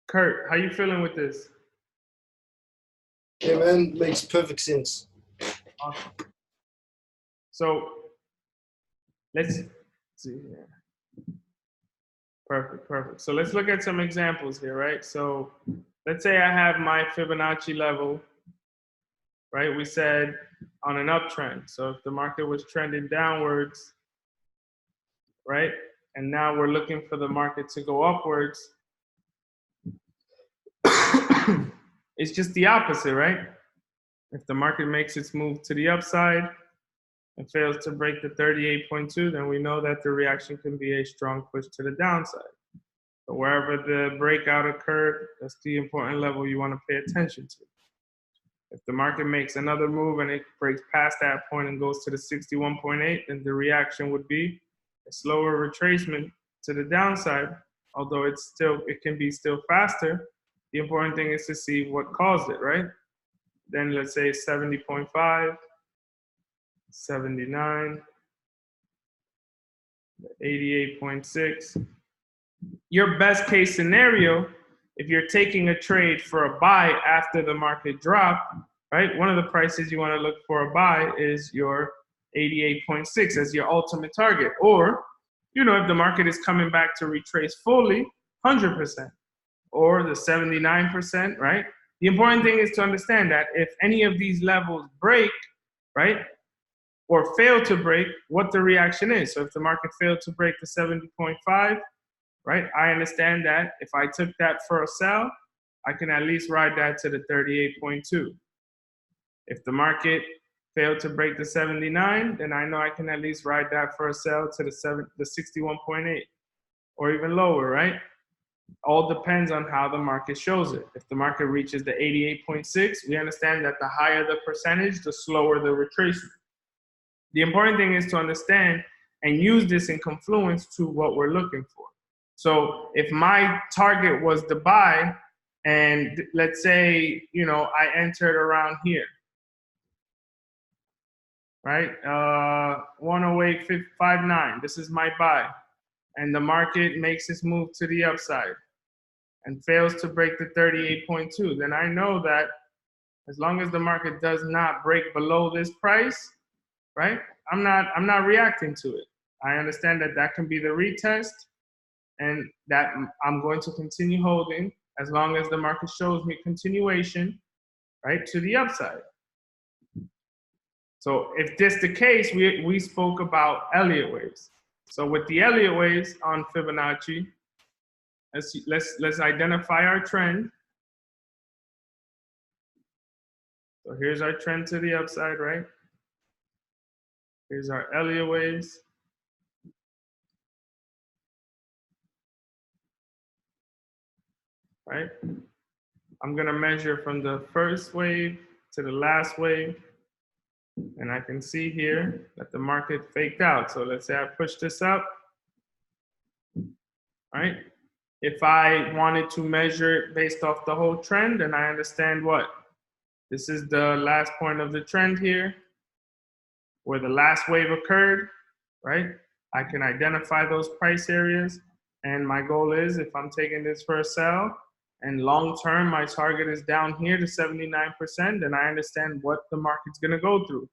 Kurt, how you feeling with this? Yeah, man, makes perfect sense. Awesome. So let's see here. Perfect. So let's look at some examples here, right? So let's say I have my Fibonacci level, right? We said on an uptrend. So if the market was trending downwards, right? And now we're looking for the market to go upwards. It's just the opposite, right? If the market makes its move to the upside and fails to break the 38.2, then we know that the reaction can be a strong push to the downside. So wherever the breakout occurred, that's the important level you want to pay attention to. If the market makes another move and it breaks past that point and goes to the 61.8, then the reaction would be a slower retracement to the downside, although it can be still faster. The important thing is to see what caused it, right? Then let's say 70.5, 79, 88.6. Your best case scenario, if you're taking a trade for a buy after the market dropped, right? One of the prices you want to look for a buy is your 88.6 as your ultimate target. Or, if the market is coming back to retrace fully, 100%, or the 79%, right? The important thing is to understand that if any of these levels break, right, or fail to break, what the reaction is. So if the market failed to break the 70.5, right, I understand that if I took that for a sell, I can at least ride that to the 38.2. If the market failed to break the 79, then I know I can at least ride that for a sell to the 61.8 or even lower, right? All depends on how the market shows it. If the market reaches the 88.6, we understand that the higher the percentage, the slower the retracement. The important thing is to understand and use this in confluence to what we're looking for. So if my target was the buy, and let's say, I entered around here, right? 108.59, this is my buy. And the market makes its move to the upside and fails to break the 38.2, then I know that as long as the market does not break below this price, right? I'm not reacting to it. I understand that can be the retest, and that I'm going to continue holding as long as the market shows me continuation, right, to the upside. So if this the case, we spoke about Elliott waves. So with the Elliott waves on Fibonacci, let's identify our trend. So here's our trend to the upside, right? Here's our Elliott waves. Right? I'm gonna measure from the first wave to the last wave. And I can see here that the market faked out. So let's say I push this up, right? If I wanted to measure it based off the whole trend, then I understand what? This is the last point of the trend here, where the last wave occurred, right? I can identify those price areas. And my goal is, if I'm taking this for a sell, and long term, my target is down here to 79%, then I understand what the market's gonna go through,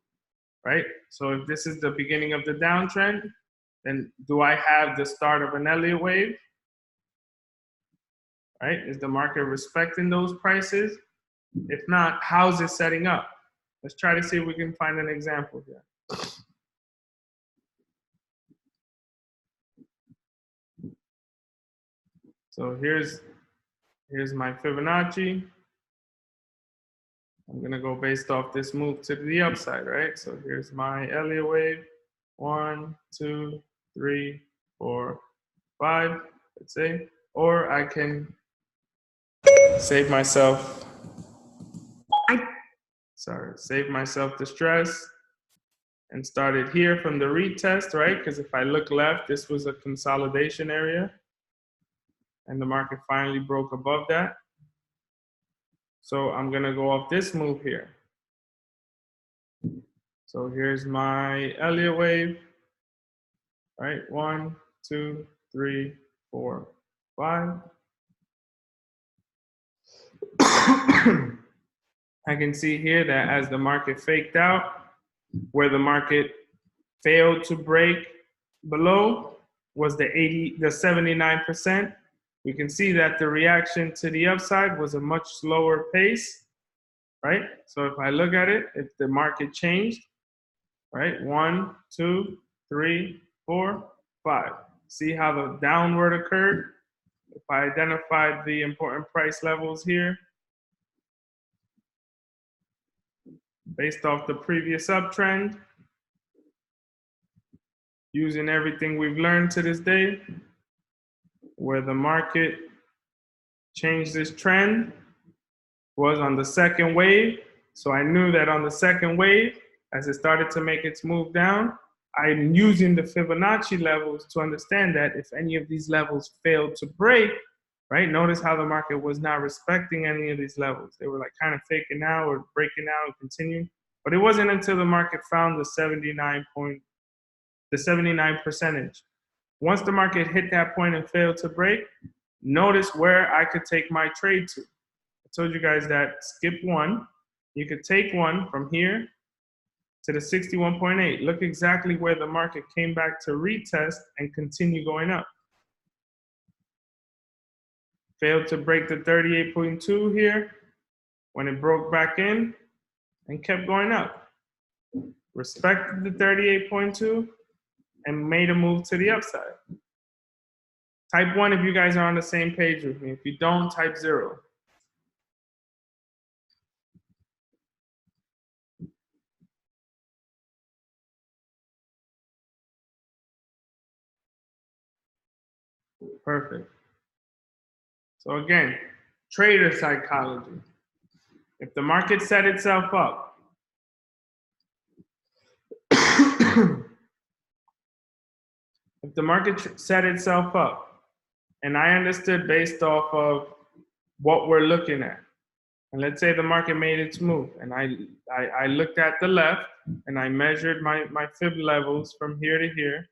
right? So if this is the beginning of the downtrend, then do I have the start of an Elliott wave? Right? Is the market respecting those prices? If not, how's it setting up? Let's try to see if we can find an example here. So here's my Fibonacci. I'm gonna go based off this move to the upside, right? So here's my Elliott wave. 1, 2, 3, 4, 5, let's say. Or I can save myself, save myself the stress and start it here from the retest, right? Because if I look left, this was a consolidation area and the market finally broke above that. So I'm gonna go off this move here. So here's my Elliott wave, right? 1, 2, 3, 4, 5. I can see here that as the market faked out, where the market failed to break below was the 79%. We can see that the reaction to the upside was a much slower pace, right? So if I look at it, if the market changed, right? 1, 2, 3, 4, 5. See how the downward occurred? If I identified the important price levels here, based off the previous uptrend, using everything we've learned to this day, where the market changed this trend was on the second wave. So I knew that on the second wave, as it started to make its move down, I'm using the Fibonacci levels to understand that if any of these levels failed to break, right? Notice how the market was not respecting any of these levels. They were like kind of faking out or breaking out and continuing. But it wasn't until the market found the 79 percentage. Once the market hit that point and failed to break, notice where I could take my trade to. I told you guys that skip one, you could take one from here to the 61.8. Look exactly where the market came back to retest and continue going up. Failed to break the 38.2 here when it broke back in and kept going up. Respected the 38.2 and made a move to the upside. Type 1 if you guys are on the same page with me. If you don't, type 0. Perfect. So again, trader psychology. If the market set itself up, if the market set itself up, and I understood based off of what we're looking at, and let's say the market made its move, and I looked at the left, and I measured my fib levels from here to here,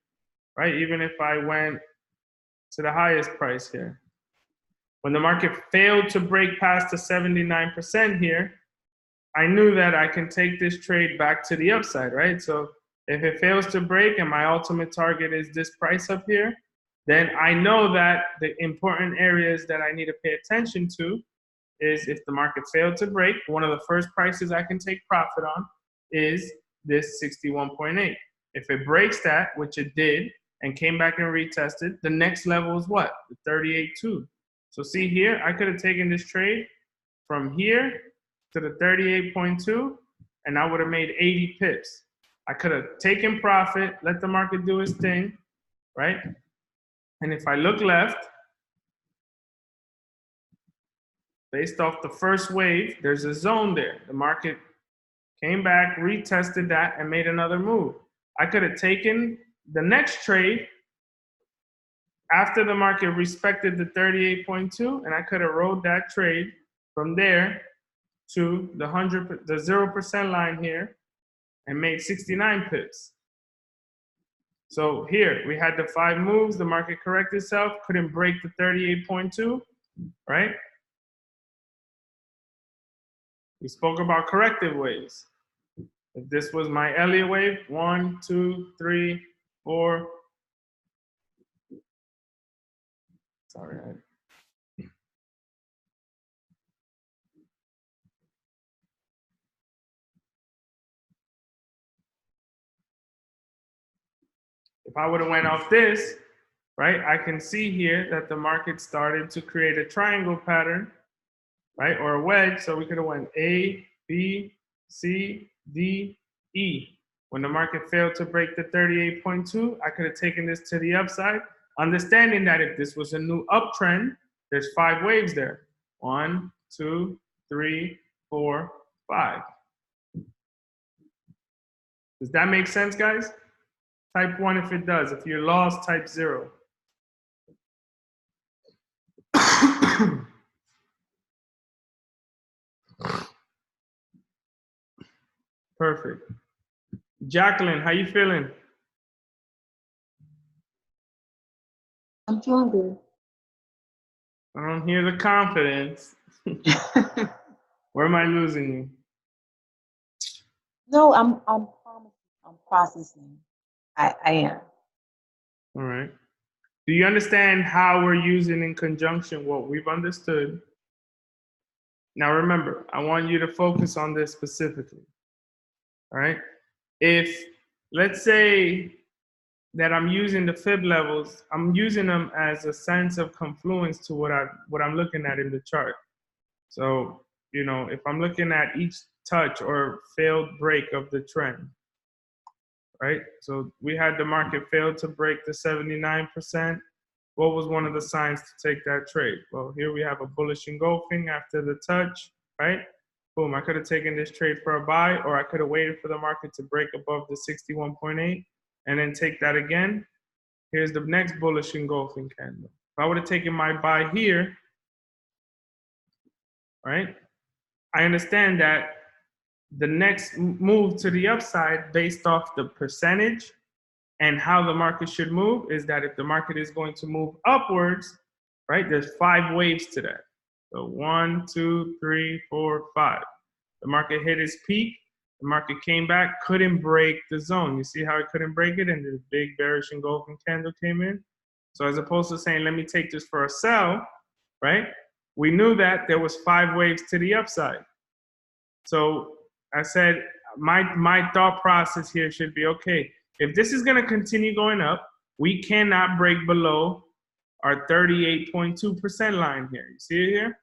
right? Even if I went to the highest price here. When the market failed to break past the 79% here, I knew that I can take this trade back to the upside, right? So if it fails to break and my ultimate target is this price up here, then I know that the important areas that I need to pay attention to is if the market failed to break, one of the first prices I can take profit on is this 61.8. If it breaks that, which it did, and came back and retested, the next level is what? The 38.2. So see here, I could have taken this trade from here to the 38.2, and I would have made 80 pips. I could have taken profit, let the market do its thing, right? And if I look left, based off the first wave, there's a zone there. The market came back, retested that, and made another move. I could have taken the next trade after the market respected the 38.2, and I could have rode that trade from there to the 0% line here and made 69 pips. So here we had the 5 moves, the market corrected itself, couldn't break the 38.2, right? We spoke about corrective waves. If this was my Elliott wave, 1, 2, 3, 4. Sorry. If I would have went off this, right, I can see here that the market started to create a triangle pattern, right, or a wedge. So we could have went A, B, C, D, E. When the market failed to break the 38.2, I could have taken this to the upside, understanding that if this was a new uptrend, there's 5 waves there. 1, 2, 3, 4, 5. Does that make sense, guys? Type 1 if it does. If you're lost, type 0. Perfect. Jacqueline, how you feeling? I'm doing good. I don't hear the confidence. Where am I losing you? No, I'm processing. I am. All right. Do you understand how we're using in conjunction what we've understood? Now remember, I want you to focus on this specifically. All right. If, let's say that I'm using the fib levels, I'm using them as a sense of confluence to what I'm looking at in the chart. So, you know, if I'm looking at each touch or failed break of the trend, right? So we had the market fail to break the 79%. What was one of the signs to take that trade? Well, here we have a bullish engulfing after the touch, right? Boom, I could have taken this trade for a buy, or I could have waited for the market to break above the 61.8 and then take that again. Here's the next bullish engulfing candle. If I would have taken my buy here, right? I understand that the next move to the upside based off the percentage and how the market should move is that if the market is going to move upwards, right, there's 5 waves to that. So 1, 2, 3, 4, 5. The market hit its peak. The market came back, couldn't break the zone. You see how it couldn't break it, and this big bearish engulfing candle came in? So as opposed to saying, let me take this for a sell, right? We knew that there was 5 waves to the upside. So I said, my thought process here should be, okay, if this is gonna continue going up, we cannot break below our 38.2% line here. You see it here?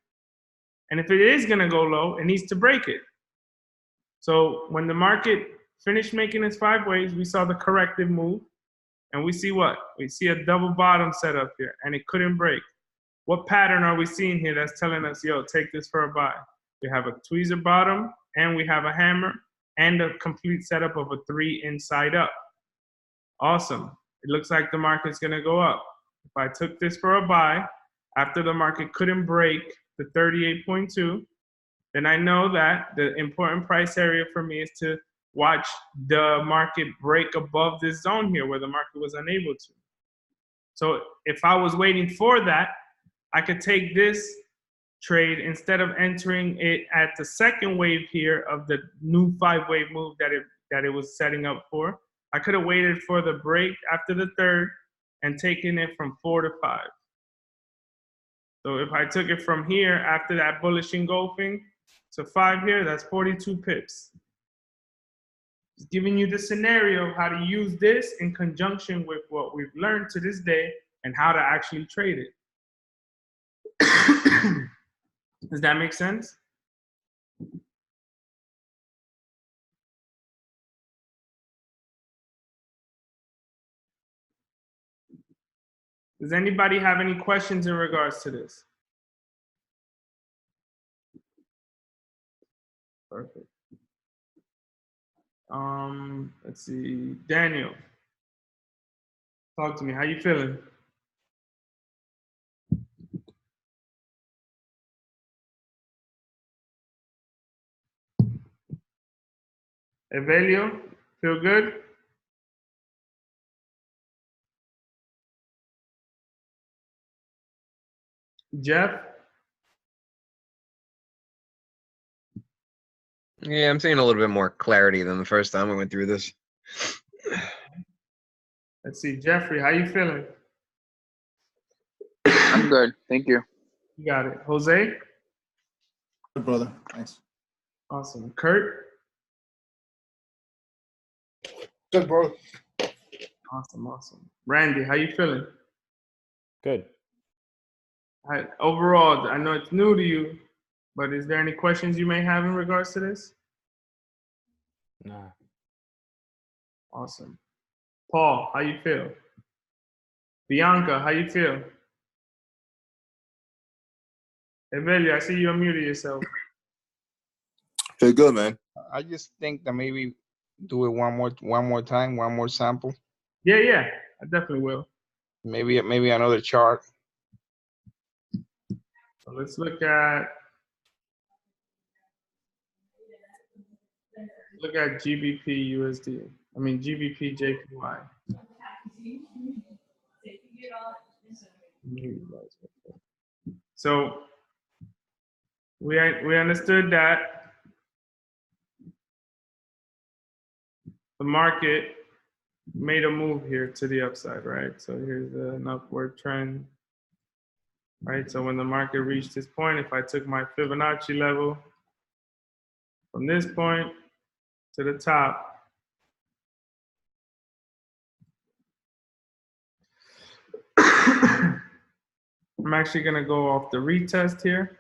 And if it is gonna go low, it needs to break it. So when the market finished making its 5 waves, we saw the corrective move, and we see what? We see a double bottom set up here, and it couldn't break. What pattern are we seeing here that's telling us, yo, take this for a buy? We have a tweezer bottom, and we have a hammer, and a complete setup of a 3 inside up. Awesome. It looks like the market's gonna go up. If I took this for a buy, after the market couldn't break the 38.2, then I know that the important price area for me is to watch the market break above this zone here where the market was unable to. So if I was waiting for that, I could take this trade instead of entering it at the second wave here of the new 5-wave move that it was setting up for. I could have waited for the break after the third and taken it from 4 to 5. So if I took it from here after that bullish engulfing to 5 here, that's 42 pips. Just giving you the scenario of how to use this in conjunction with what we've learned to this day and how to actually trade it. Does that make sense? Does anybody have any questions in regards to this? Perfect. Let's see, Daniel, talk to me. How you feeling? Evelio, feel good? Jeff? Yeah, I'm seeing a little bit more clarity than the first time we went through this. Let's see, Jeffrey, how you feeling? I'm good, thank you. You got it. Jose? Good, brother. Thanks. Awesome. Kurt? Good, bro. Awesome, awesome. Randy, how you feeling? Good. Overall, I know it's new to you, But is there any questions you may have in regards to this? Nah. Awesome. Paul, how you feel? Bianca, how you feel? Evelio, I see you unmuted yourself. Feel good, man. I just think that maybe do it one more time, one more sample. Yeah, I definitely will. Maybe another chart. So let's look at GBP USD. I mean GBP JPY. So we understood that the market made a move here to the upside, right? So here's an upward trend, right? So when the market reached this point, if I took my Fibonacci level from this point to the top, I'm actually gonna go off the retest here.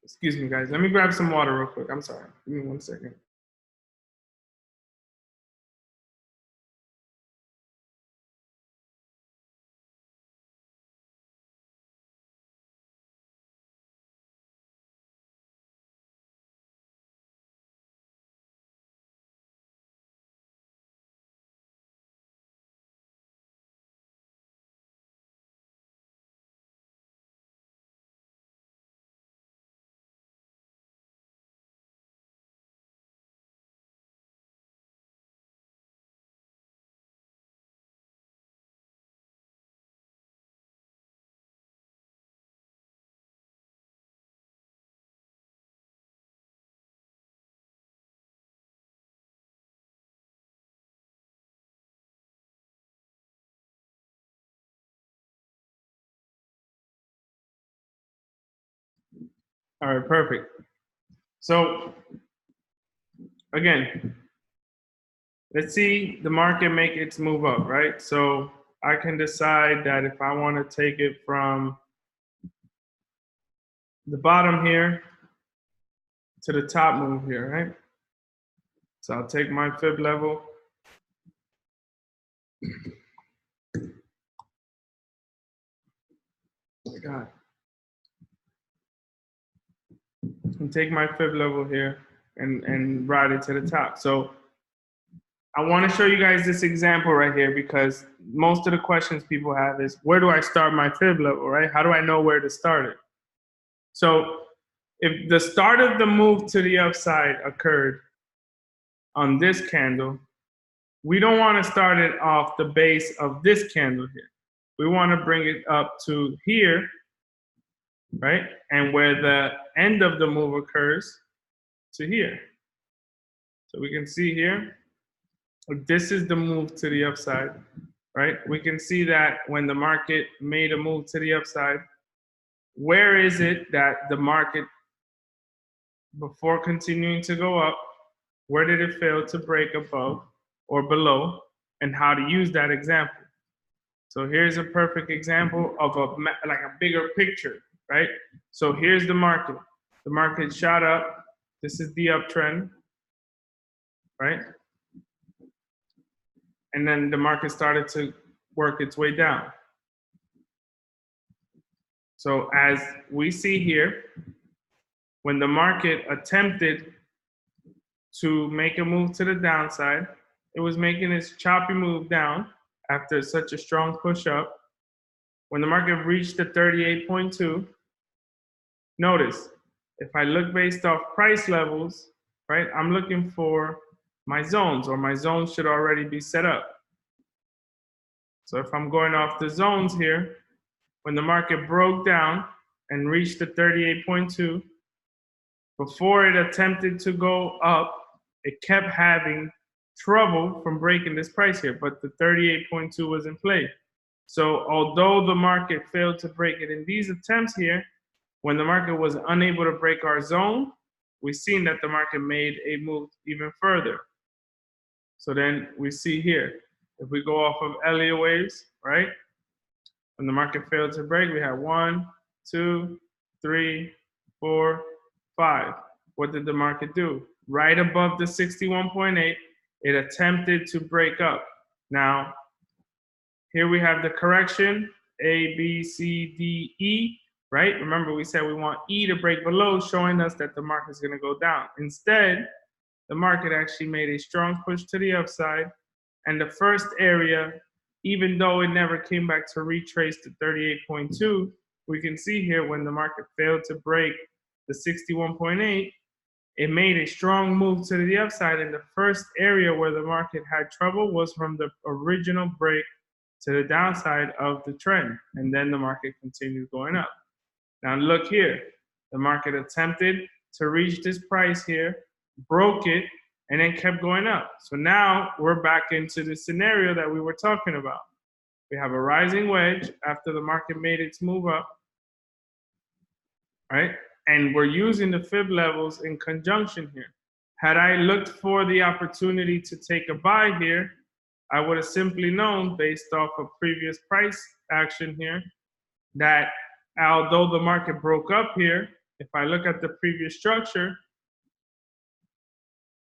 Excuse me, guys. Let me grab some water real quick. I'm sorry. Give me 1 second. All right, perfect. So again, let's see the market make its move up, right? So I can decide that if I want to take it from the bottom here to the top move here, right? So I'll take my fib level. Oh my God. And take my fib level here and ride it to the top. So I want to show you guys this example right here because most of the questions people have is, where do I start my fib level, right? How do I know where to start it? So if the start of the move to the upside occurred on this candle, we don't want to start it off the base of this candle here. We want to bring it up to here, right? And where the end of the move occurs to here. So we can see here, this is the move to the upside, right? We can see that when the market made a move to the upside, where is it that the market, before continuing to go up, where did it fail to break above or below, and how to use that example? So here's a perfect example of like a bigger picture, right? So here's the market. The market shot up. This is the uptrend, right? And then the market started to work its way down. So as we see here, when the market attempted to make a move to the downside, it was making its choppy move down after such a strong push up. When the market reached the 38.2, notice, if I look based off price levels, right, I'm looking for my zones, or my zones should already be set up. So if I'm going off the zones here, when the market broke down and reached the 38.2, before it attempted to go up, it kept having trouble from breaking this price here, but the 38.2 was in play. So although the market failed to break it in these attempts here, when the market was unable to break our zone, we've seen that the market made a move even further. So then we see here, if we go off of Elliott waves, right? When the market failed to break, we had 1, 2, 3, 4, 5. What did the market do? Right above the 61.8, it attempted to break up. Now, here we have the correction, A, B, C, D, E, right? Remember we said we want E to break below, showing us that the market's gonna go down. Instead, the market actually made a strong push to the upside, and the first area, even though it never came back to retrace to 38.2, we can see here when the market failed to break the 61.8, it made a strong move to the upside, and the first area where the market had trouble was from the original break to the downside of the trend, and then the market continued going up. Now look here, the market attempted to reach this price here, broke it, and then kept going up. So now we're back into the scenario that we were talking about. We have a rising wedge after the market made its move up, right? And we're using the fib levels in conjunction here. Had I looked for the opportunity to take a buy here, I would have simply known based off of previous price action here that although the market broke up here, if I look at the previous structure,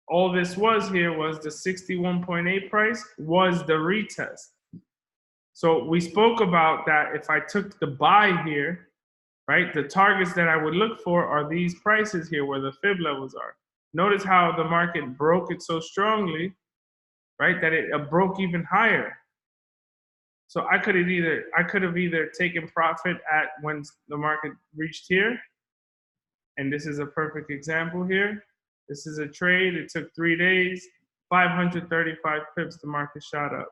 all this was here was the 61.8 price was the retest. So we spoke about that if I took the buy here, right, the targets that I would look for are these prices here where the fib levels are. Notice how the market broke it so strongly, right, that it broke even higher. So I could have either taken profit at when the market reached here, and this is a perfect example here. This is a trade, it took 3 days, 535 pips, the market shot up.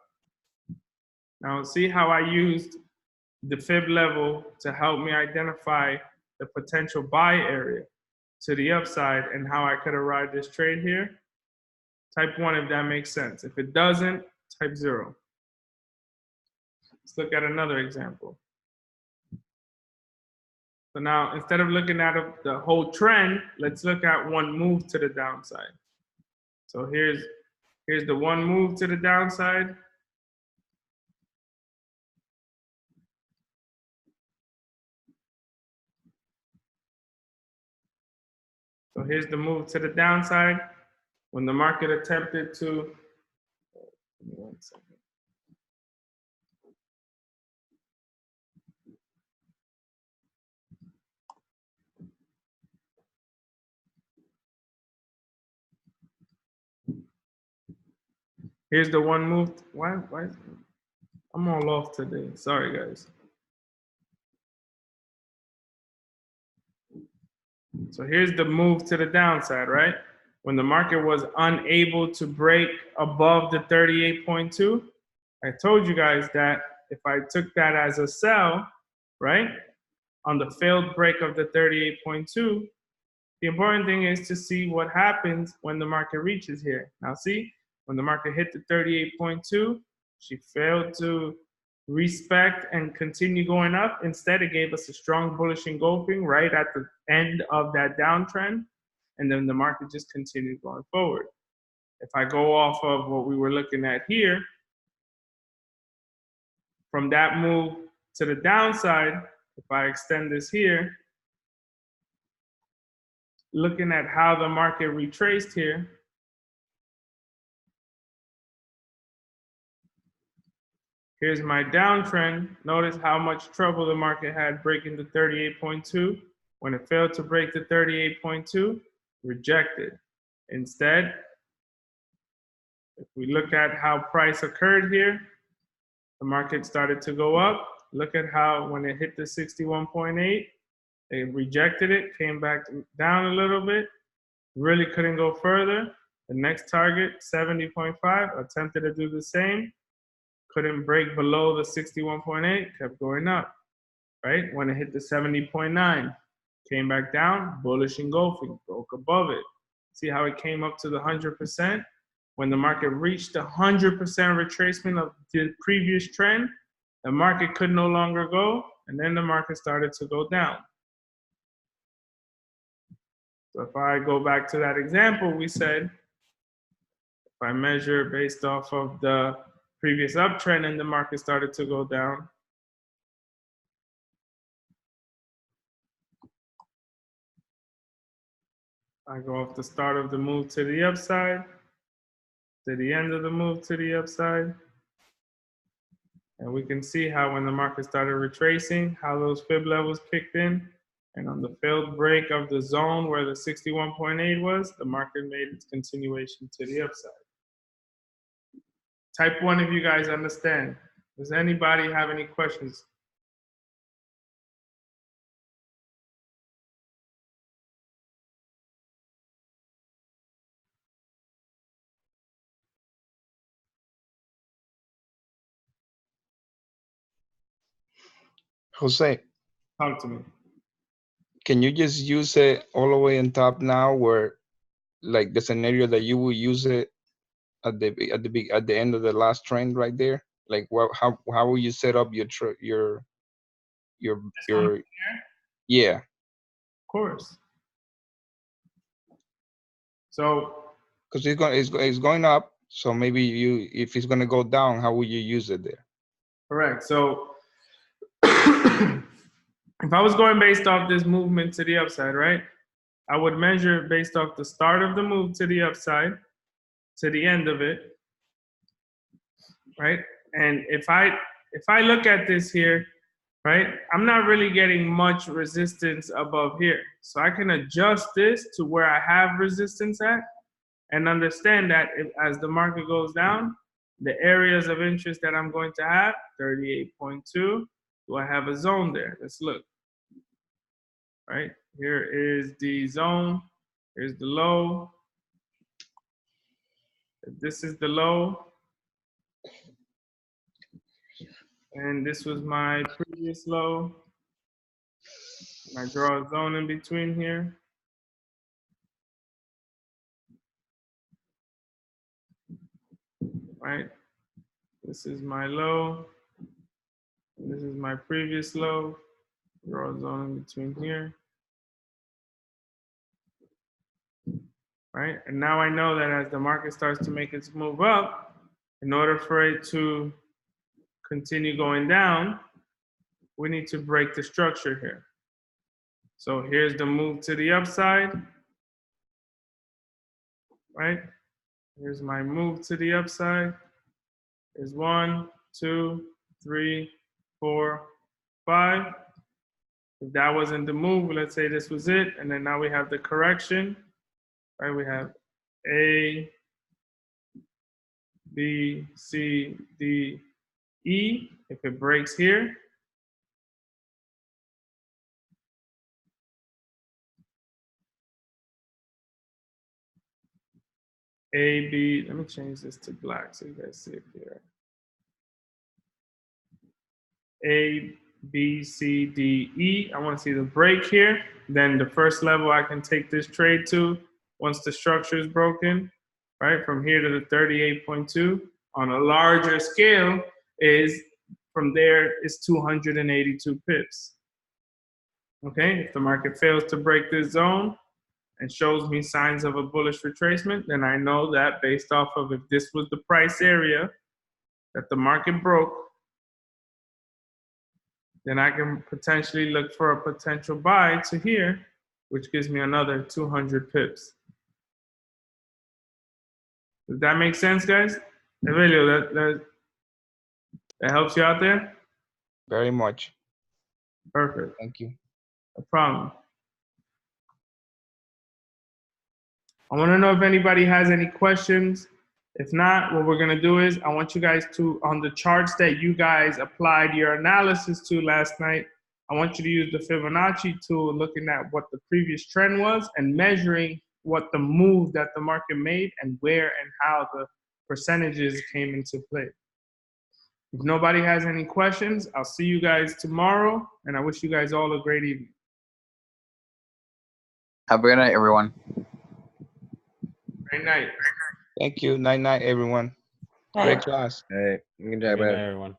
Now see how I used the fib level to help me identify the potential buy area to the upside and how I could have ride this trade here? Type 1 if that makes sense. If it doesn't, type 0. Let's look at another example. So now, instead of looking at the whole trend, let's look at one move to the downside. So here's the one move to the downside. So here's the move to the downside when the market attempted to, give me 1 second. Here's the one move. Why? I'm all off today. Sorry, guys. So here's the move to the downside, right? When the market was unable to break above the 38.2, I told you guys that if I took that as a sell, right, on the failed break of the 38.2, the important thing is to see what happens when the market reaches here. Now see, when the market hit the 38.2, she failed to respect and continue going up. Instead, it gave us a strong bullish engulfing right at the end of that downtrend, and then the market just continued going forward. If I go off of what we were looking at here, from that move to the downside, if I extend this here, looking at how the market retraced here, here's my downtrend. Notice how much trouble the market had breaking the 38.2. When it failed to break the 38.2, rejected. Instead, if we look at how price occurred here, the market started to go up. Look at how when it hit the 61.8, it rejected it, came back down a little bit, really couldn't go further. The next target, 70.5, attempted to do the same. Couldn't break below the 61.8, kept going up, right? When it hit the 70.9, came back down, bullish engulfing, broke above it. See how it came up to the 100%? When the market reached the 100% retracement of the previous trend, the market could no longer go, and then the market started to go down. So if I go back to that example, we said, if I measure based off of the previous uptrend and the market started to go down, I go off the start of the move to the upside, to the end of the move to the upside. And we can see how when the market started retracing, how those fib levels kicked in. And on the failed break of the zone where the 61.8 was, the market made its continuation to the upside. Type 1 if you guys understand. Does anybody have any questions? Jose, Talk to me. can you just use it all the way on top now, where like the scenario that you will use it at the end of the last trend right there? Like how will you set up your yeah? Of course. So, Because it's going up, so maybe if it's gonna go down, how will you use it there? correct. So, if I was going based off this movement to the upside, right? I would measure it based off the start of the move to the upside to the end of it, right? And if I look at this here, right, I'm not really getting much resistance above here. So I can adjust this to where I have resistance at and understand that as the market goes down, the areas of interest that I'm going to have, 38.2, do I have a zone there? Let's look. Right, here is the zone, here's the low. This is the low. And this was my previous low. And I draw a zone in between here. Right, this is my low. And this is my previous low. Draw a zone in between here. Right, and now I know that as the market starts to make its move up, in order for it to continue going down, we need to break the structure here. So here's the move to the upside, right? Here's my move to the upside. Here's 1, 2, 3, 4, 5. If that wasn't the move, let's say this was it. And then now we have the correction, right? We have A, B, C, D, E. If it breaks here, A, B, let me change this to black so you guys see it here. A, B, C, D, E. I want to see the break here. Then the first level I can take this trade to once the structure is broken, right? From here to the 38.2 on a larger scale is from there is 282 pips. Okay, if the market fails to break this zone and shows me signs of a bullish retracement, then I know that based off of if this was the price area that the market broke, then I can potentially look for a potential buy to here, which gives me another 200 pips. Does that make sense, guys? Aurelio, that helps you out there? Very much. Perfect. Thank you. No problem. I want to know if anybody has any questions. If not, what we're going to do is I want you guys to, on the charts that you guys applied your analysis to last night, I want you to use the Fibonacci tool, looking at what the previous trend was and measuring what the move that the market made and where and how the percentages came into play. If nobody has any questions, I'll see you guys tomorrow, and I wish you guys all a great evening. Have a good night, everyone. Great night. Thank you. Night, everyone. Right. Great class. Hey, good job, Good night, man. everyone.